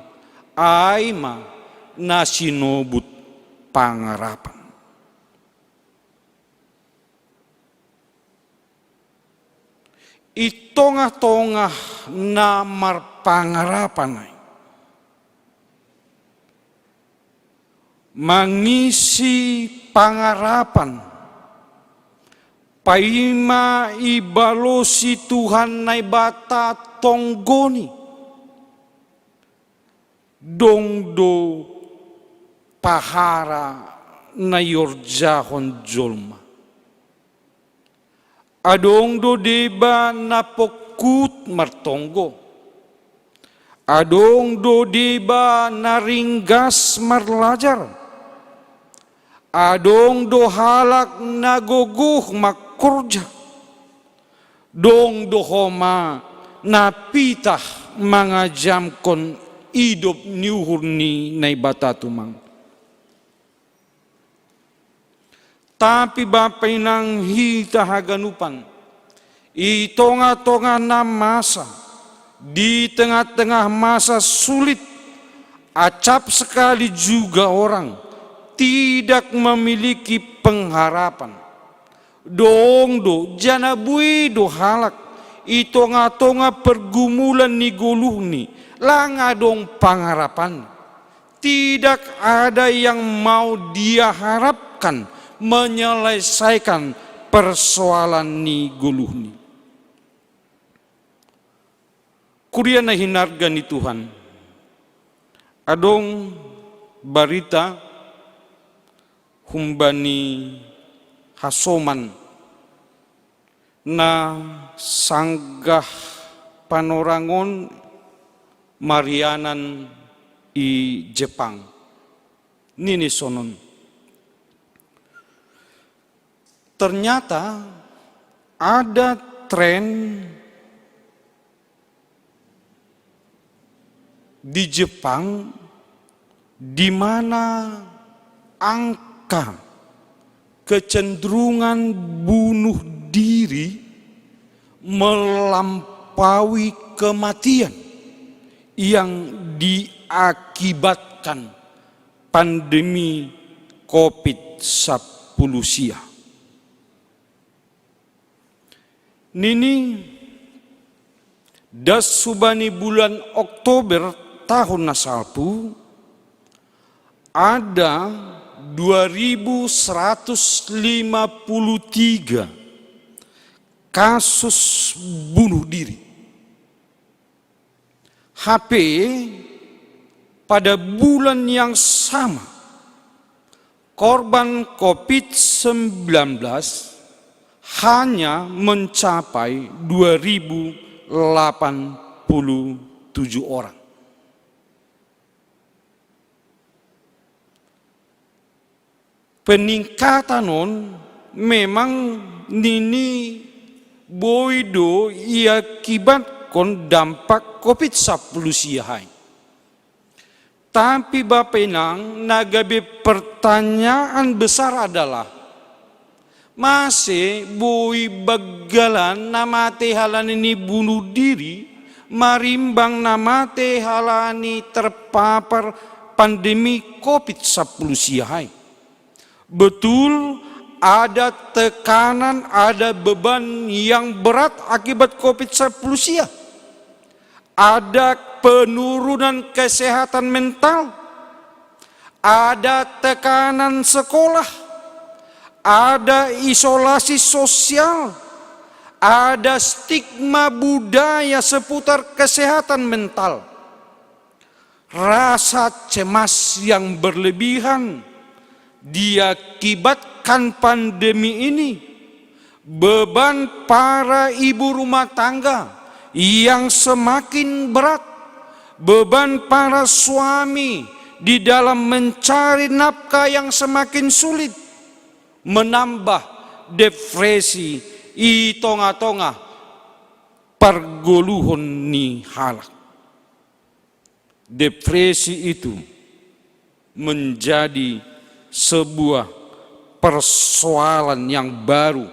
aima nasinobut pangarapan. Itongah-tongah namar pangarapan mangisi pangarapan paima ibalosi Tuhan nai bata tonggoni dongdo pahara na yorjahon jolma adong do deba na pokut martonggo adong do deba na ringgas marlajar adong do halak na goguh makurja dong do homa na pitah mangajamkon hidup niuhurni nai batatumang. Tapi bapay nang hita haganupan, itonga-tonga na masa, di tengah-tengah masa sulit, acap sekali juga orang tidak memiliki pengharapan. Dongdo jana bui do halak, itonga-tonga pergumulan ni guluhni, langa dong pengharapan. Tidak ada yang mau dia harapkan menyelesaikan persoalan ni guluhni. Kuria na hinarga ni Tuhan. Adong barita humbani hasoman na sanggah panorangon Marianan i Jepang. Nini sonon. Ternyata ada tren di Jepang di mana angka kecenderungan bunuh diri melampaui kematian yang diakibatkan pandemi COVID-19. Nini das subani bulan Oktober tahun nasalpu ada 2.153 kasus bunuh diri. HP pada bulan yang sama korban COVID-19 hanya mencapai 2.087 orang. Peningkatan memang nini boido iakibat kon dampak COVID-19. Tapi bapenang nagabe pertanyaan besar adalah masih boi bagalan namate halani bunuh diri marimbang namate halani terpapar pandemi COVID-19. Betul ada tekanan, ada beban yang berat akibat COVID-19. Ada penurunan kesehatan mental, ada tekanan sekolah, ada isolasi sosial, ada stigma budaya seputar kesehatan mental, rasa cemas yang berlebihan diakibatkan pandemi ini, beban para ibu rumah tangga yang semakin berat, beban para suami di dalam mencari nafkah yang semakin sulit, menambah depresi, itonga-tonga pergoluhon ni halak. Depresi itu menjadi sebuah persoalan yang baru,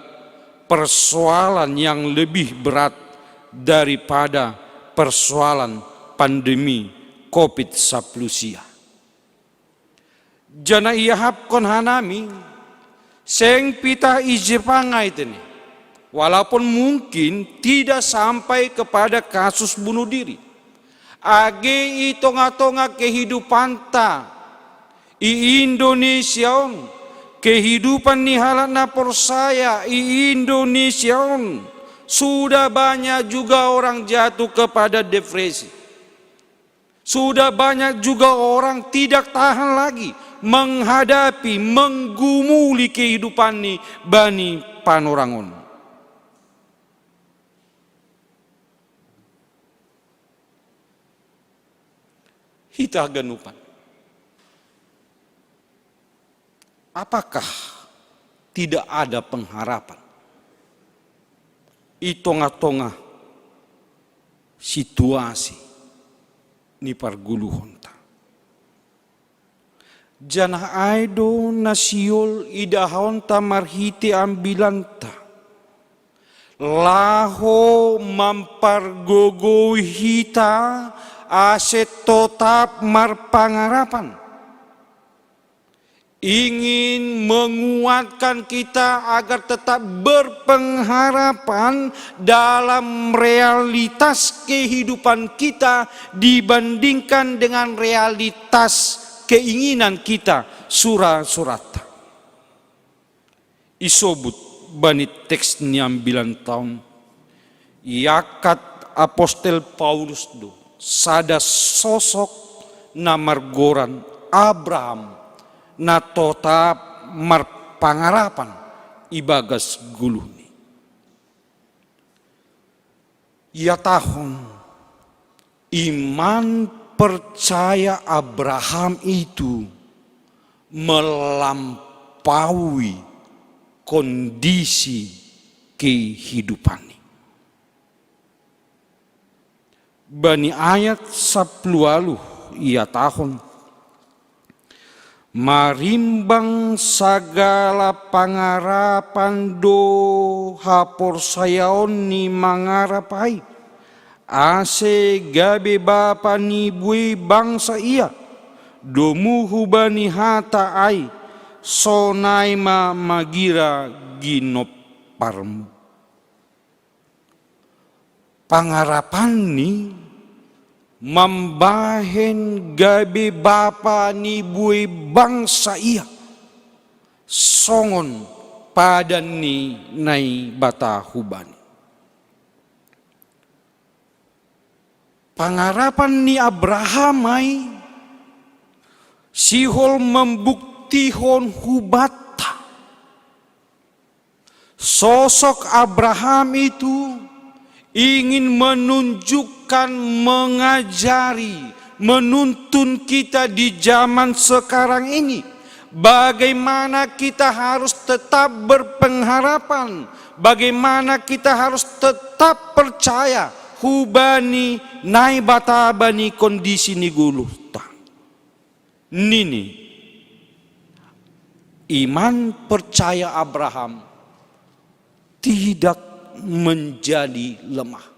persoalan yang lebih berat daripada persoalan pandemi COVID-19. Jana ia hapkon hanami, seng pita ijepangai teni, walaupun mungkin tidak sampai kepada kasus bunuh diri. Age itonga-tonga kehidupan ta i Indonesia on, kehidupan ni halana persaya i Indonesia on, sudah banyak juga orang jatuh kepada depresi. Sudah banyak juga orang tidak tahan lagi menghadapi, menggumuli kehidupan ni bani panorangon. Hita ganupan. Apakah tidak ada pengharapan? Itonga-tonga situasi ni parguluhonta. Janah aido nasiol idahonta marhiti ambilanta. Laho mampargogo hita aset tetap marpangarapan. Ingin menguatkan kita agar tetap berpengharapan dalam realitas kehidupan kita dibandingkan dengan realitas keinginan kita surata. Isobut bani teks 9 tahun. Yakat Apostel Paulus do sada sosok na margoran Abraham na tetap marpangarapan ibagas guluni. Ia tahun iman percaya Abraham itu melampaui kondisi kehidupan. Bani ayat 10 ia tahun marimbang segala pangarapan do hapor sayaon ni mangarapai ase gabe bapa ni bui bangsa ia domuhu bani hata ai sonai ma magira ginoparmu. Pangarapan ni mambahen gabe bapa ni bui bangsa ia songon padan ni nai bata hubani. Pangarapan ni Abraham ay sihol membuktihon hubata. Sosok Abraham itu ingin menunjukkan, mengajari, menuntun kita di zaman sekarang ini bagaimana kita harus tetap berpengharapan, bagaimana kita harus tetap percaya hubani nai bata bani kondisi ni guluta. Nini iman percaya Abraham tidak menjadi lemah.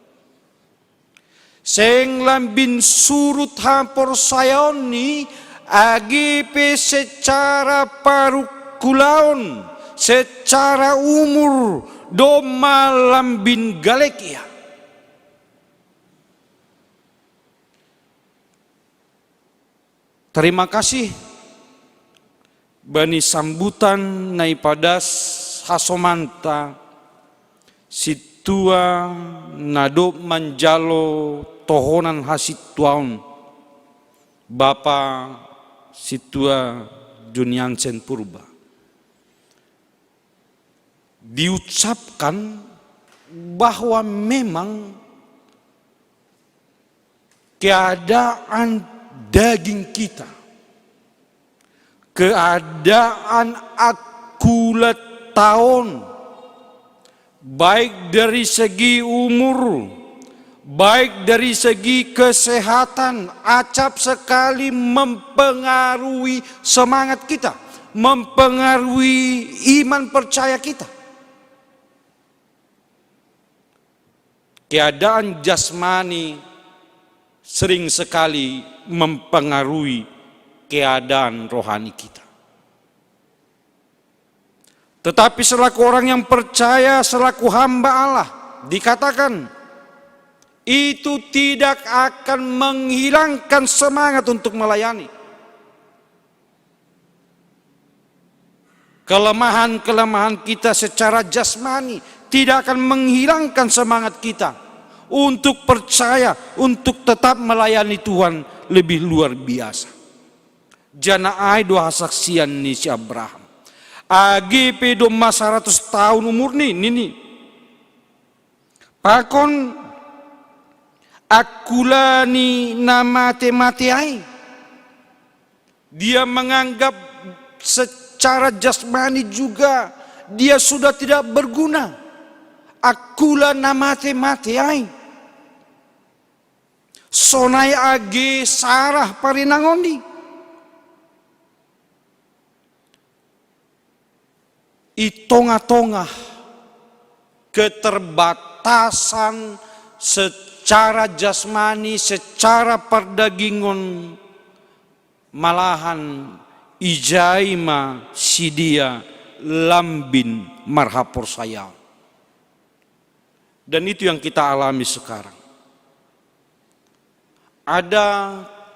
Seng lambin surut hampor sayon ni agipe secara parukulaon, secara umur doma lambin galekia. Terima kasih bani sambutan naipadas hasomanta situa nado manjalo tohonan hasituaun Bapa situa Juniansen Purba. Diucapkan bahwa memang keadaan daging kita, keadaan akulat tahun, baik dari segi umur, baik dari segi kesehatan, acap sekali mempengaruhi semangat kita, mempengaruhi iman percaya kita. Keadaan jasmani sering sekali mempengaruhi keadaan rohani kita. Tetapi selaku orang yang percaya, selaku hamba Allah, dikatakan itu tidak akan menghilangkan semangat untuk melayani. Kelemahan-kelemahan kita secara jasmani tidak akan menghilangkan semangat kita untuk percaya, untuk tetap melayani Tuhan lebih luar biasa. Jana ai doa saksian ni si Abraham. AGP do 100 tahun umur ni. Pakon akulani nama mate ai. Dia menganggap secara jasmani juga dia sudah tidak berguna. Akula nama mate ai. Sonai age sarah parinangondi. Itonga-tonga keterbatasan secara jasmani, secara perdagingon, malahan ijaima sidia lambin marhapor saya. Dan itu yang kita alami sekarang. Ada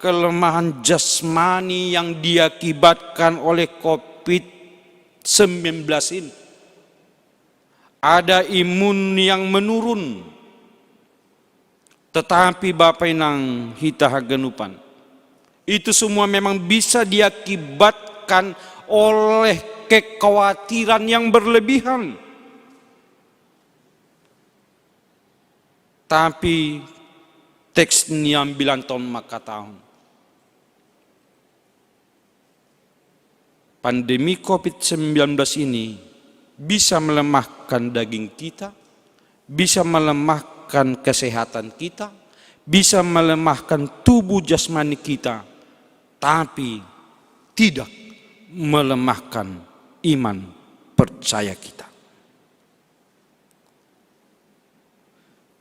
kelemahan jasmani yang diakibatkan oleh COVID-19 ini. Ada imun yang menurun. Tetapi Bapak Inang hita hagenupan, itu semua memang bisa diakibatkan oleh kekhawatiran yang berlebihan. Tapi teks niam bilang tahun maka tahun. Pandemi COVID-19 ini bisa melemahkan daging kita, bisa melemahkan kesehatan kita, bisa melemahkan tubuh jasmani kita, tapi tidak melemahkan iman percaya kita.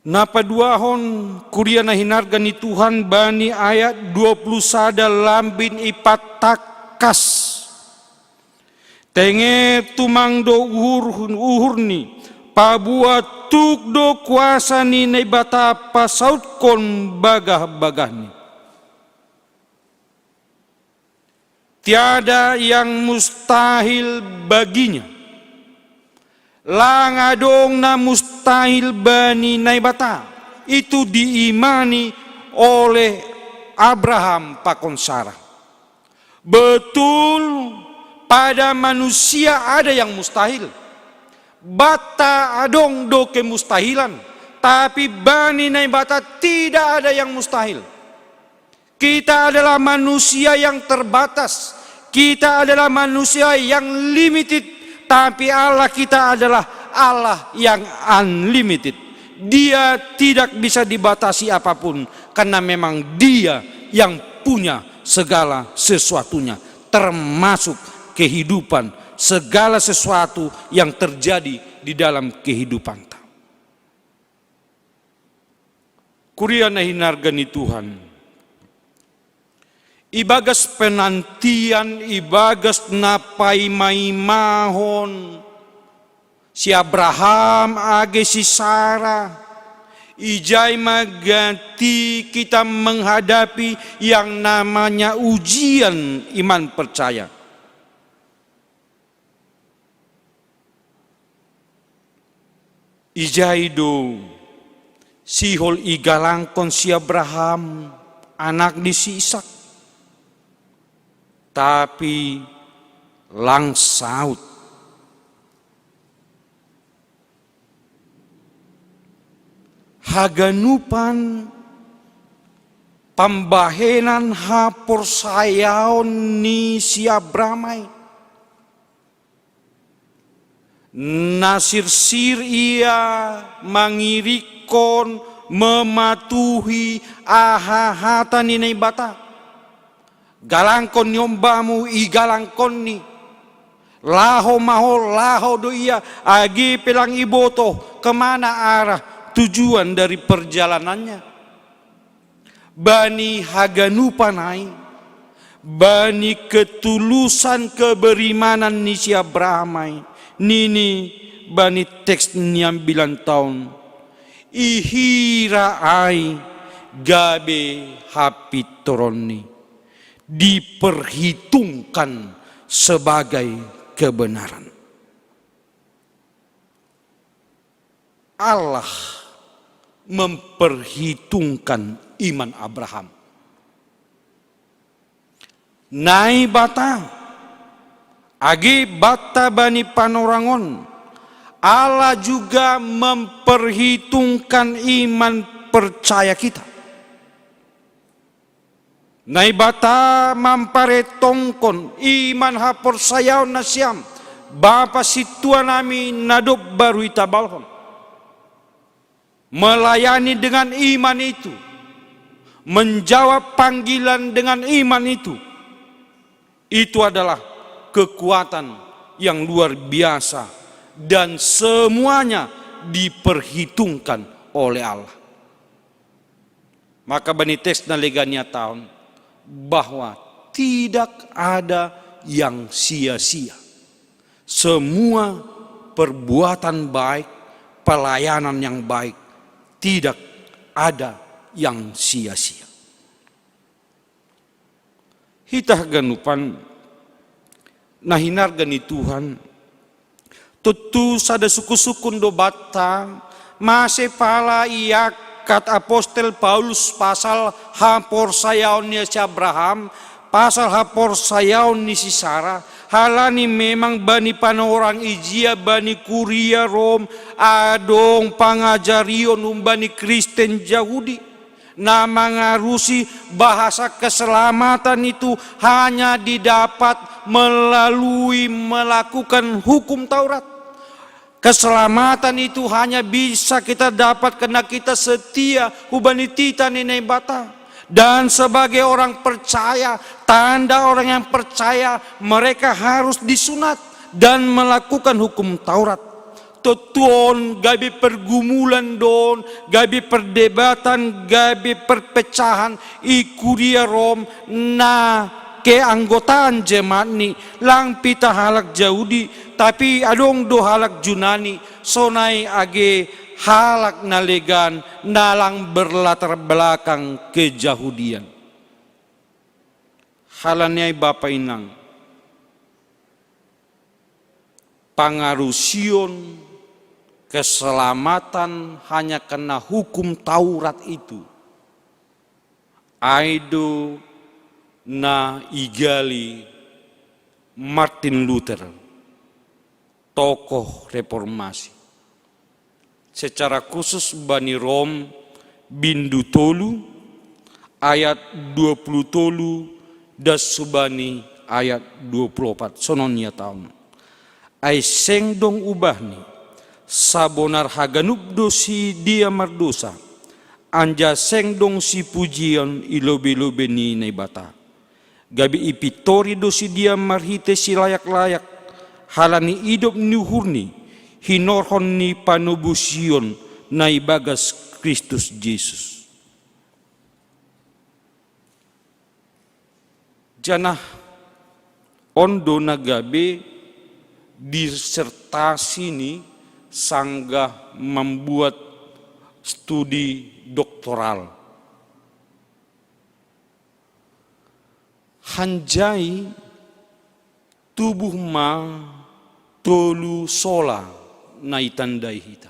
Napa duahon kuria nahinarga ni Tuhan bani ayat 21 lambin ipat takas. Tenge tumang do uhur ni pabuat tuk do kuasa ni naibata pasaut kon bagah-bagah ni. Tiada yang mustahil baginya. Langadong na mustahil bani naibata. Itu diimani oleh Abraham pakon Sarah. Betul, pada manusia ada yang mustahil. Bata adong do kemustahilan. Tapi bani naibata tidak ada yang mustahil. Kita adalah manusia yang terbatas. Kita adalah manusia yang limited. Tapi Allah kita adalah Allah yang unlimited. Dia tidak bisa dibatasi apapun. Karena memang dia yang punya segala sesuatunya. Termasuk kehidupan, segala sesuatu yang terjadi di dalam kehidupan. Kuria nahinargani Tuhan. Ibagas penantian, ibagas napai maimahon, si Abraham age si Sarah, ijai maganti kita menghadapi yang namanya ujian iman percaya. Ijaido sihol igalangkon si Abraham anak di si Ishak, tapi langsaut haganupan pambahenan hapor sayaon ni si Abramai. Nasir-sir ia mangirikon mematuhi ahahata ninay bata. Galangkon nyombamu igalangkon ni. Laho maho laho do iya agi pelang iboto kemana arah tujuan dari perjalanannya. Bani haganupanai, bani ketulusan keberimanan ni si Abrahamai, nini bani teks niam 9 tahun, ihira ai gabe hapit toroni, diperhitungkan sebagai kebenaran. Allah memperhitungkan iman Abraham. Nai bata, agi bata bani panorangon, Allah juga memperhitungkan iman percaya kita. Nai bata mampare tongkon iman hapor sayaw na siyam, bapa situa nami nadop baru itabalhon. Melayani dengan iman itu, menjawab panggilan dengan iman itu adalah kekuatan yang luar biasa dan semuanya diperhitungkan oleh Allah. Maka bani teks na leganya tahun bahwa tidak ada yang sia-sia. Semua perbuatan baik, pelayanan yang baik, tidak ada yang sia-sia. Hitah ganupan nahinar gani Tuhan, tutu sada suku-sukun do bata, mase pala iyakat apostel Paulus pasal hapor sayaw ni si Abraham, pasal hapor sayaw ni si Sarah, halani memang bani panorang ijia bani kuria Rom adong pangajarion bani Kristen Yahudi na mengarusi bahasa keselamatan itu hanya didapat melalui melakukan hukum Taurat. Keselamatan itu hanya bisa kita dapat karena kita setia hubani tita nenai bata. Dan sebagai orang percaya, tanda orang yang percaya, mereka harus disunat dan melakukan hukum Taurat. Tutuon gabi pergumulan don, gabi perdebatan, gabi perpecahan ikuria Rom na keanggotaan jemaat ni lang pita halak Yahudi tapi adong do halak Junani sonai age halak nalegan nalang berlatar belakang kejahudian. Halanyai Bapa Inang pangarusion keselamatan hanya karena hukum Taurat itu aido na igali Martin Luther, tokoh reformasi. Secara khusus bani Rom bindu tolu ayat 20 tolu das subani ayat 24 sononya tahun. Ai seng dong ubahni sabonar haganup dosi dia mardosa anja seng dong si pujian ilobe-lobe ni naibata. Gabi ipitori dosi dia marhite si layak-layak halani hidup nuhurni hinorhon ni panubusion na ibagas Kristus Yesus. Janah ondo nagabe disertasi ni sanggah membuat studi doktoral. Hanjai tubuh ma tolu sola na itandai hita.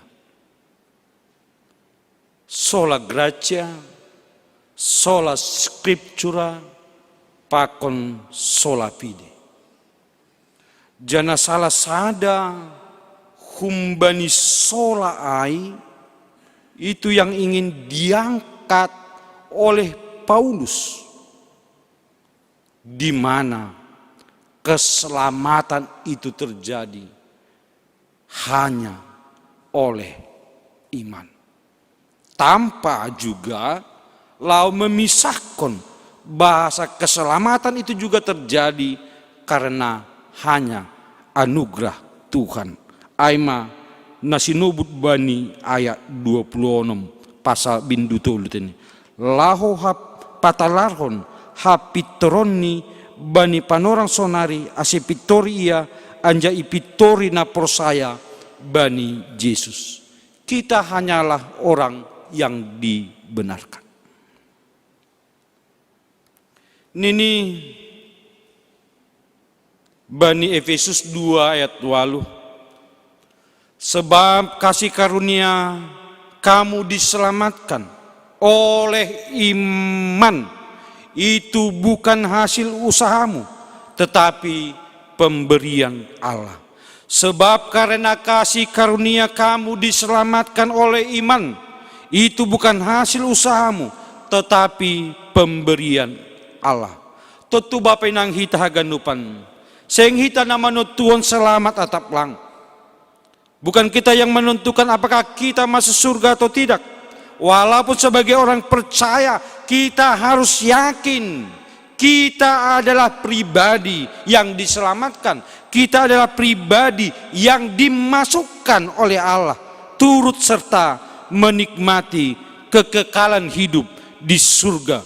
Sola gracia, sola scriptura, pakon sola fide. Jana salah sada humbani sola ai itu yang ingin diangkat oleh Paulus, di mana keselamatan itu terjadi hanya oleh iman. tanpa juga lau memisahkan bahasa keselamatan itu juga terjadi karena hanya anugerah Tuhan. Aima nasinubut bani ayat 26 pasal bindu tulut ini. Laho hap patalarhon hapitoroni bani panorang sonari asipitori ia anja ipitori na persaya bani Yesus. Kita hanyalah orang yang dibenarkan. Nini bani Efesus 2 ayat 20. Sebab kasih karunia kamu diselamatkan oleh iman, itu bukan hasil usahamu, tetapi pemberian Allah. Sebab karena kasih karunia kamu diselamatkan oleh iman, itu bukan hasil usahamu, tetapi pemberian Allah. Tentu Bapak nang hita haganupan, seng hita na manutuan selamat atap lang. Bukan kita yang menentukan apakah kita masuk surga atau tidak. Walaupun sebagai orang percaya, kita harus yakin kita adalah pribadi yang diselamatkan. Kita adalah pribadi yang dimasukkan oleh Allah, turut serta menikmati kekekalan hidup di surga.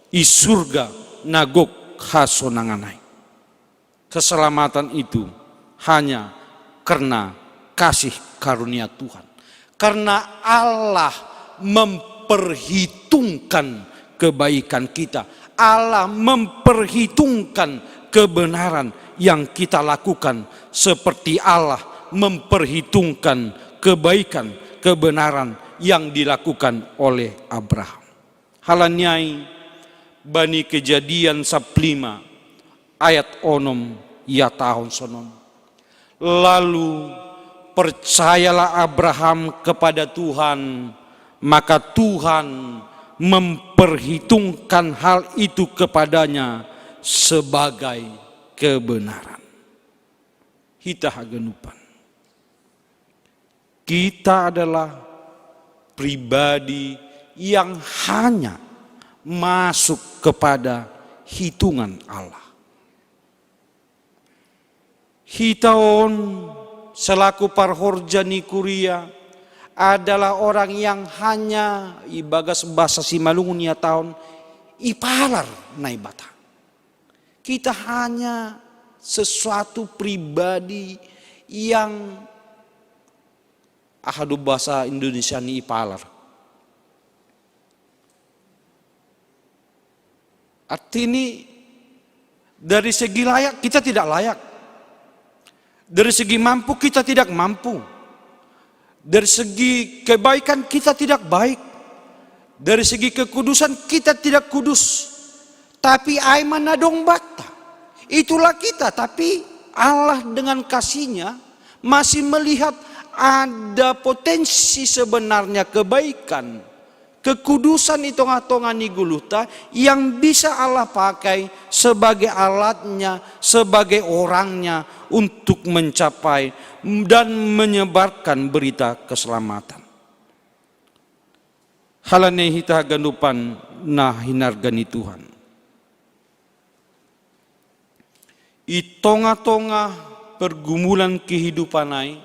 Di surga nagok hasonanganai. Keselamatan itu hanya karena kasih karunia Tuhan. Karena Allah memperhitungkan kebaikan kita. Allah memperhitungkan kebenaran yang kita lakukan, seperti Allah memperhitungkan kebaikan, kebenaran yang dilakukan oleh Abraham. Halanyai bani Kejadian 15 ayat 6 ya tahun sonom. Lalu percayalah Abraham kepada Tuhan, maka Tuhan memperhitungkan hal itu kepadanya sebagai kebenaran. Hita hagenupan. Kita adalah pribadi yang hanya masuk kepada hitungan Allah. Hitaon selaku parhorjani kuria adalah orang yang hanya ibagas bahasa Simalungun ya tahun ipalar naibata. Kita hanya sesuatu pribadi yang ahadu bahasa Indonesia ni ipalar. Artinya dari segi layak kita tidak layak. Dari segi mampu kita tidak mampu. Dari segi kebaikan kita tidak baik. Dari segi kekudusan kita tidak kudus. Tapi aiman nadong bata. Itulah kita. Tapi Allah dengan kasih-Nya masih melihat ada potensi sebenarnya kebaikan, kekudusan itonga-tonga niguluta yang bisa Allah pakai sebagai alatnya, sebagai orangnya untuk mencapai dan menyebarkan berita keselamatan. Halane hita ganupan nah hinargani Tuhan. Itonga-tonga pergumulan kehidupan ai,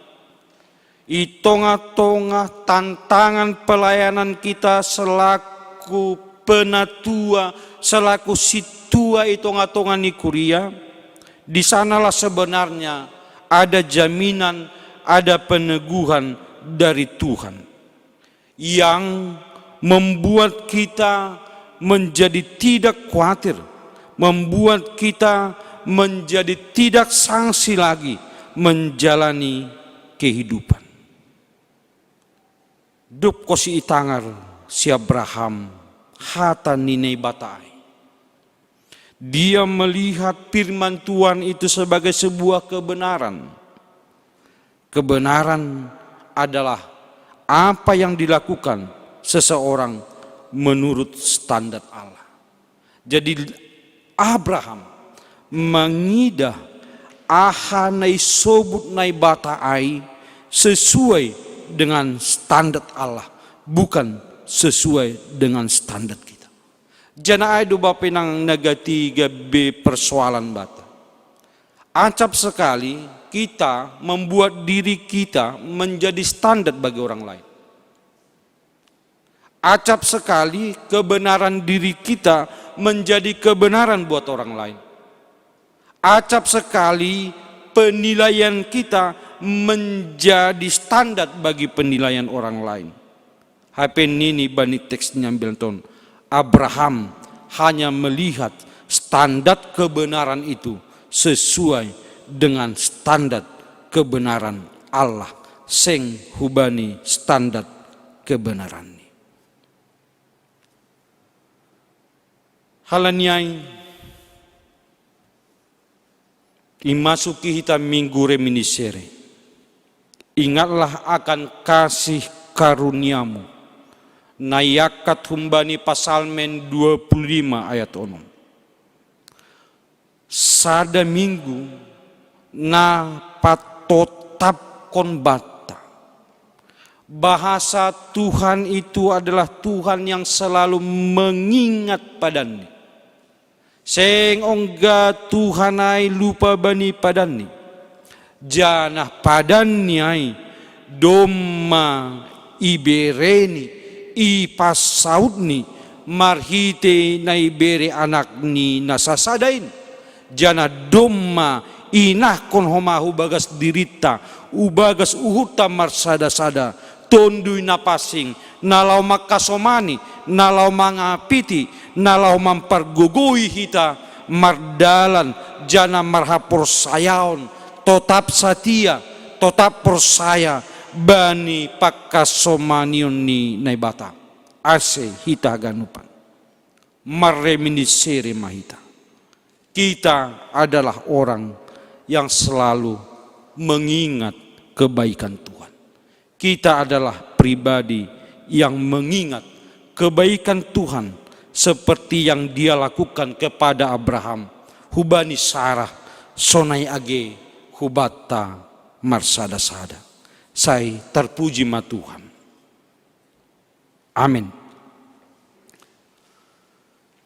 itonga-tonga tantangan pelayanan kita selaku penatua, selaku situa itonga-tonga ni kuria, di sanalah sebenarnya ada jaminan, ada peneguhan dari Tuhan yang membuat kita menjadi tidak khawatir, membuat kita menjadi tidak sangsi lagi menjalani kehidupan. Dup kosi itangar si Abraham hata ninei batai. Dia melihat firman Tuhan itu sebagai sebuah kebenaran. Kebenaran adalah apa yang dilakukan seseorang menurut standar Allah. Jadi Abraham mengidah aha nai sobut nai batai sesuai dengan standar Allah, bukan sesuai dengan standar kita. Jana ado ba pinang nagatiga be persoalan bata. Acap sekali kita membuat diri kita menjadi standar bagi orang lain. Acap sekali kebenaran diri kita menjadi kebenaran buat orang lain. Acap sekali penilaian kita menjadi standar bagi penilaian orang lain. HP ini bani teks nyambil ton. Abraham hanya melihat standar kebenaran itu sesuai dengan standar kebenaran Allah. Seng hubani standar kebenaran ini. Halanyai imasuki kita minggu reminiscere. Ingatlah akan kasih karuniamu. Nayakat humbani pasalmen 25 ayat 6. Sada minggu na patotap kon bata. Bahasa Tuhan itu adalah Tuhan yang selalu mengingat padani. Seng ongga Tuhanai lupa bani padani. Janah padani ai doma ibereni ipasaudni marhite na ibere anak ni nasasadain. Jana doma inah kon homahu bagas dirita ubagas uhuta marsada-sada tondui napasing nalau makasomani nalau mangapiti nalau mampargugui hita mardalan jana marhapur sayaon tetap setia tetap persaya bani pakasomanion ni naibata ase hita ganupan marreminisere mahita. Kita adalah orang yang selalu mengingat kebaikan Tuhan. Kita adalah pribadi yang mengingat kebaikan Tuhan seperti yang Dia lakukan kepada Abraham, hubani Sarah, sonai age, hubata marsada-sada. Saya terpuji ma Tuhan. Amin.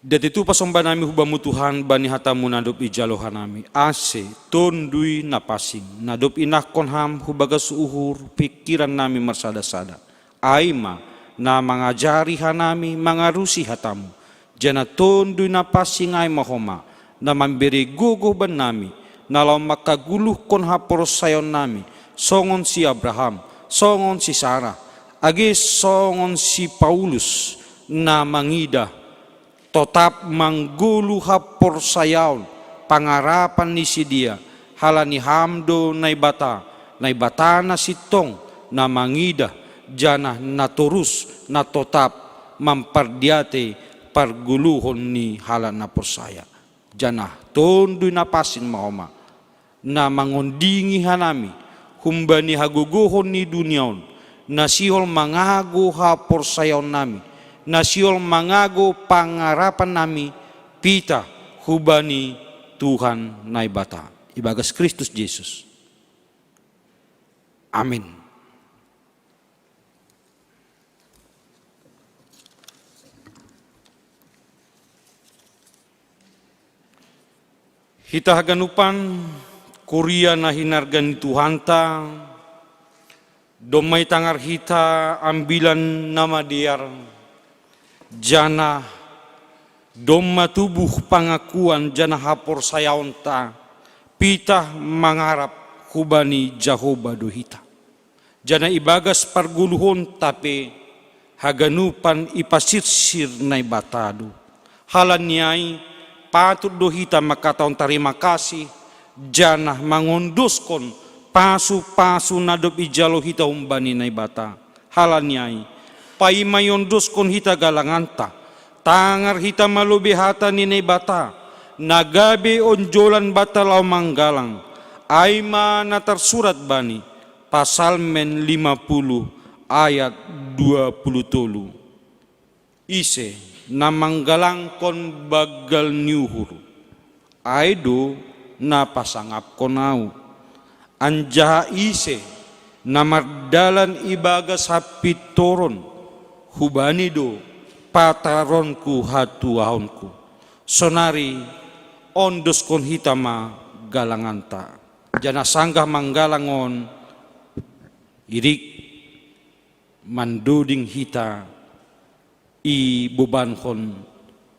Dat itu pasomba nami hubamu Tuhan bani hatamu nadop ijalohanami ase tondui napasing nadop inah konham hubagas uhur pikiran nami marsada-sada aima na mangajari hanami mangarusi hatamu jana tondui napasing aima homa na memberi guguh ban nami nalau makaguluh konhapor sayon nami songon si Abraham songon si Sarah age songon si Paulus na mangidah tetap manggulu hapor sayaon pangarapan ni si dia halani hamdo naibata na sitong na mangidah janah na turus na tetap memperdiate parguluhon ni halan na persaya janah tondu na pasin mahoma na mangondingi hanami humbani haguguhon ni duniaon na sihol mangago hapor sayaon nami nasiol mangago pangarapan nami pita hubani Tuhan naibata ibagas Kristus Yesus. Amin. Hita haganupan kuria na hinargan Tuhanta domay tangar hita ambilan nama diar jana doma tubuh pangakuan jana hapor sayaon ta pita mangarap hubani Jehovah dohita jana ibagas parguluhon tapi haganupan ipasirsir nai batadu halan nyai patut dohita makataon terima kasih jana mangondoskon pasu-pasu nadop ijalo hita umbani nai bata halan nyai pai mayondos kon hita galanganta tangar hita malubi hata ni bata nagabe onjolan bata lau manggalang aima na tersurat bani pasalmen 50 ayat 20 ise na manggalang kon bagal nyuhur aido na pasangap konau anjaha ise na mardalan ibagas hapitoron hubanido pataronku hatuahonku sonari ondos kon hitama galanganta jana sanggah manggalangon irik manduding hita i bebankon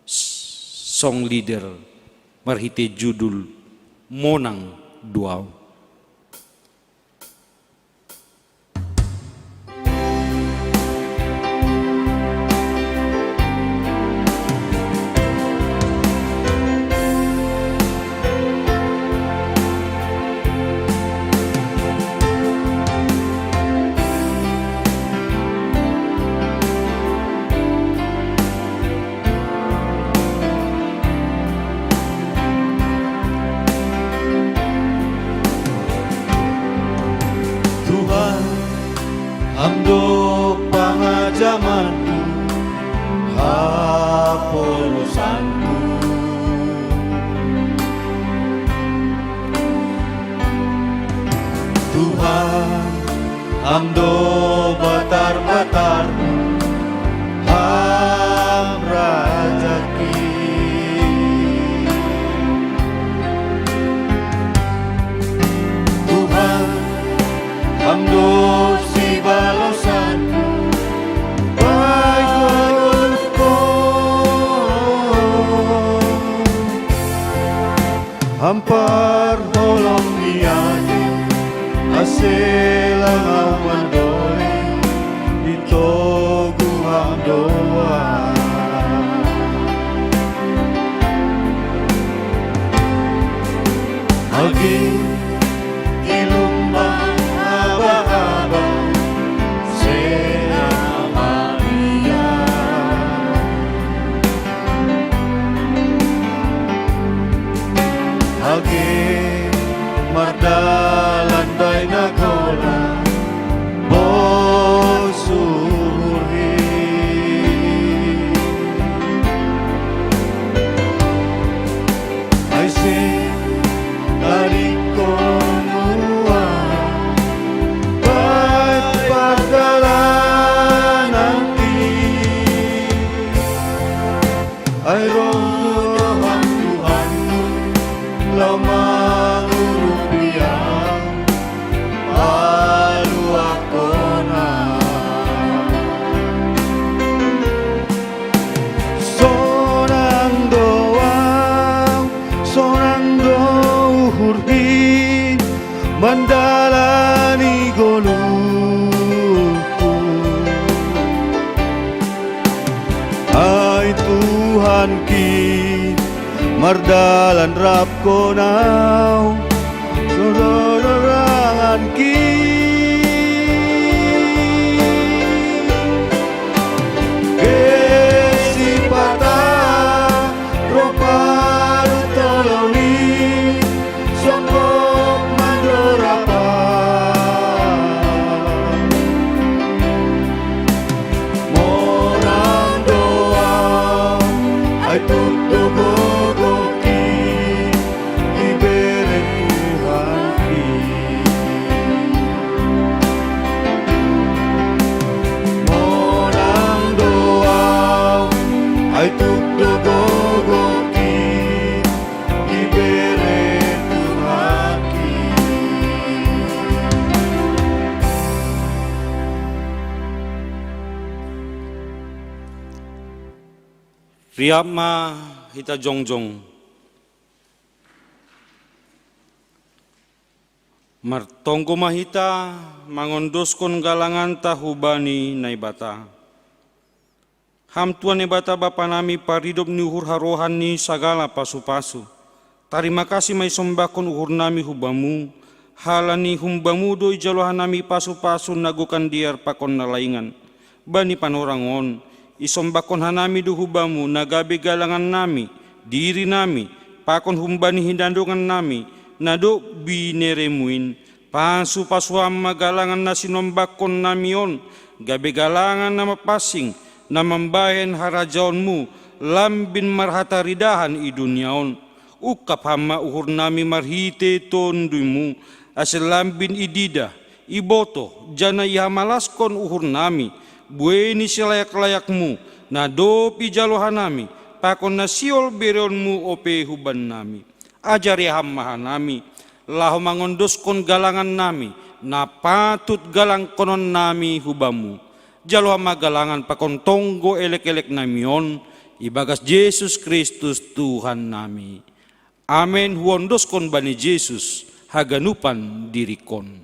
song leader marhite judul monang duau. Hamdo pangajamanku, hapolusanku. Tuhan, hamdo batar-batarku, ham rajaki. Tuhan, hamdo balosanku baikku hampar tolong niati hasil mandoli itogu hamdoa lagi ilumbang haba-haba mardalan bay nagola bosurhi ay sin tarikonuwa bay pagdalanan ti ay rohang Tuhan lamang mandalani golungku ay Tuhan ki mardalan rap ko now sororangan ki kesipata ropa toloni Riyama hita jongjong martonggo mahita mangondoskon galangan tahubani naibata hamtuan naibata bapa nami paridop ni uhur harohan ni sagala pasu-pasu tarima kasih may sombakon uhur nami hubamu halani humbamu do ijalohan nami pasu-pasu nagukan diar pakon nalaingan bani panorangon isombakon hanami duhubamu nagabe galangan nami diri nami pakon humbani hindandungan nami nado bineremuin pasu pasuam magalangan nasinombakon namion gabe galangan nama pasing namambahen harajaonmu lambin marhataridahan i duniaon ukap hama uhur nami marhite tondumu asel lambin idida iboto jana ihamalaskan uhur nami bueni silayak-layakmu, na dopi jalohanami, pakon na siol beronmu ope huban nami. Ajari hammahan nami, lahu mangondoskon galangan nami, na patut galang konon nami hubamu. Jalo magalangan pakon tonggo elek-elek namion, ibagas Yesus Kristus Tuhan nami. Amen. Huondoskon bani Yesus, haganupan dirikon.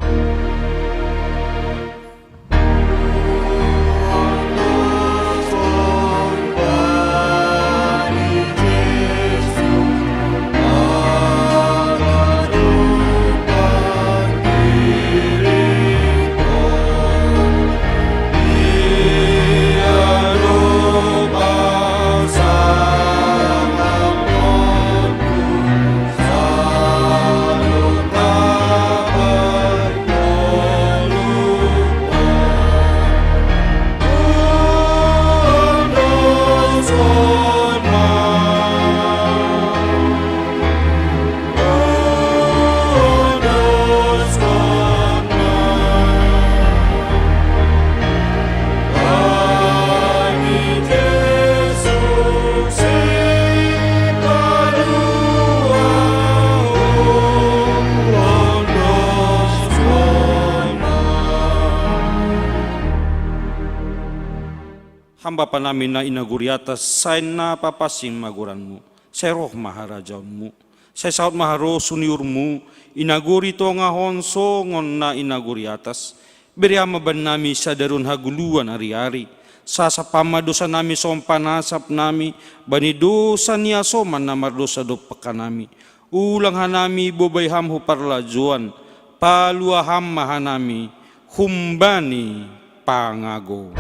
Hamba pa namin na inaguriatas sa na papasing maguranmu, sa roh maharajaunmu, sa saot maharo suniurmu, inaguri to nga honso ngon na inaguriatas, beriama ban nami sa darun haguluan ari-ari, sa pamadosa nami som panasap nami, banidosa niya soman na mardosa do pakanami, ulang hanami bobayham hu parlajuan, paluaham mahanami, humbani pangago.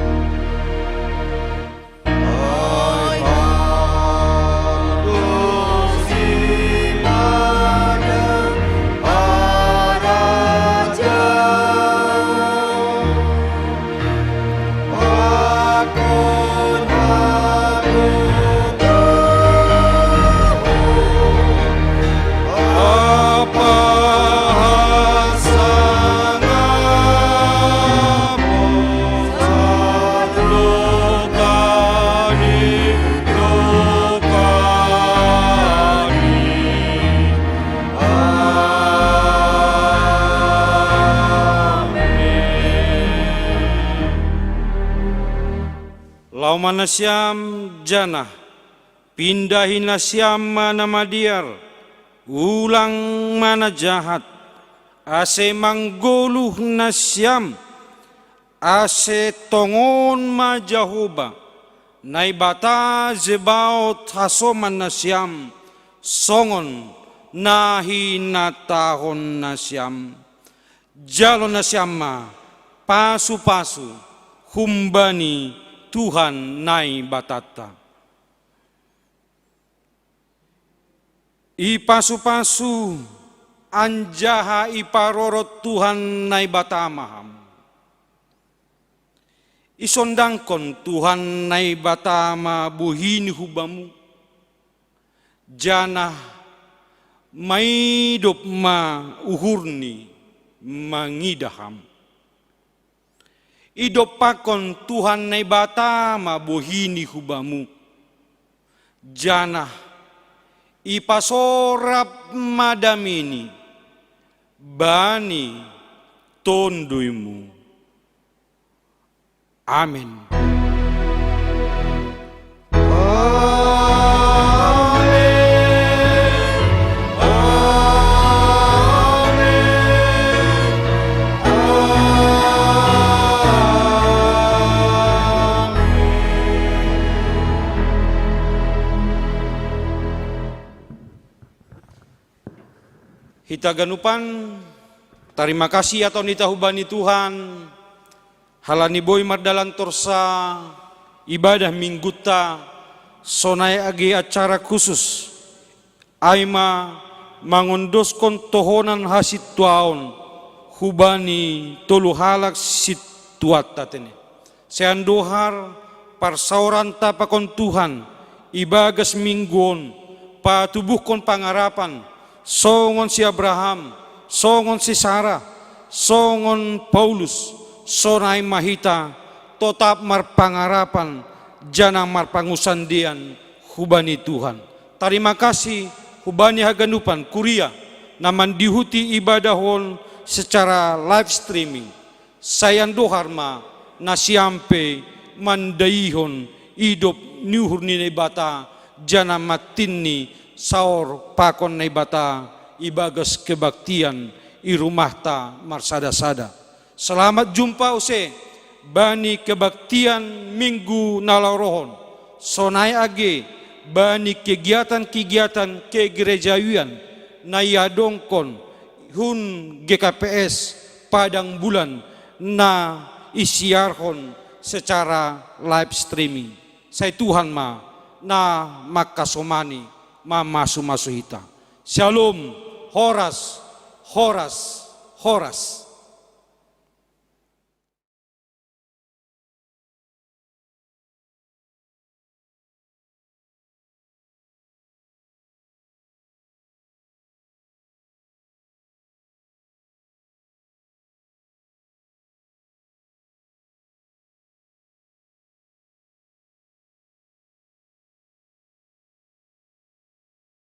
Laumana siam jana, pindahin na siam mana madiar, ulang mana jahat, ase manggoluh na siam, ase tongon majahuba, naibata zebaot hasoman na siam, songon nahinatahon na siam, jalo na siam ma, pasu-pasu, humbani, Tuhan nai batata. Ipasu-pasu anjaha iparorot Tuhan nai batamaham. Isondangkon Tuhan nai batama buhini hubamu. Jana maidop ma uhurni mangidaham. Idopakon Tuhan nai batama bohini hubamu. Jana ipasorap madamini bani tonduimu. Amin. Hitaganupan, terima kasih atau nitahubani Tuhan, halani boy mardalan torsa, ibadah mingguta, sonai agi acara khusus, aima mangondoskon tohonan hasit tuaon, hubani tolu halak situat tatene. Seandohar parsauran tapakon Tuhan, ibagas mingguon, patubuhkon pangarapan, songon si Abraham, songon si Sarah, songon Paulus, sonai mahita, tetap marpangarapan jana marpangusandian hubani Tuhan. Terima kasih hubani haganupan kuria naman dihuti ibadahon secara live streaming. Sayan doharma nasiampe mandaihon hidup nyuhur ni bata jana matinni saur pakon ni bata ibagas kebaktian i rumah ta marsada-sada. Selamat jumpa use bani kebaktian minggu nalaurohon sonai age bani kegiatan-kegiatan kegerejayuan na yadongkon hun GKPS Padang Bulan na isiarhon secara live streaming. Saya Tuhan ma na makasomani ma masu-masu hita. Shalom, horas, horas, horas.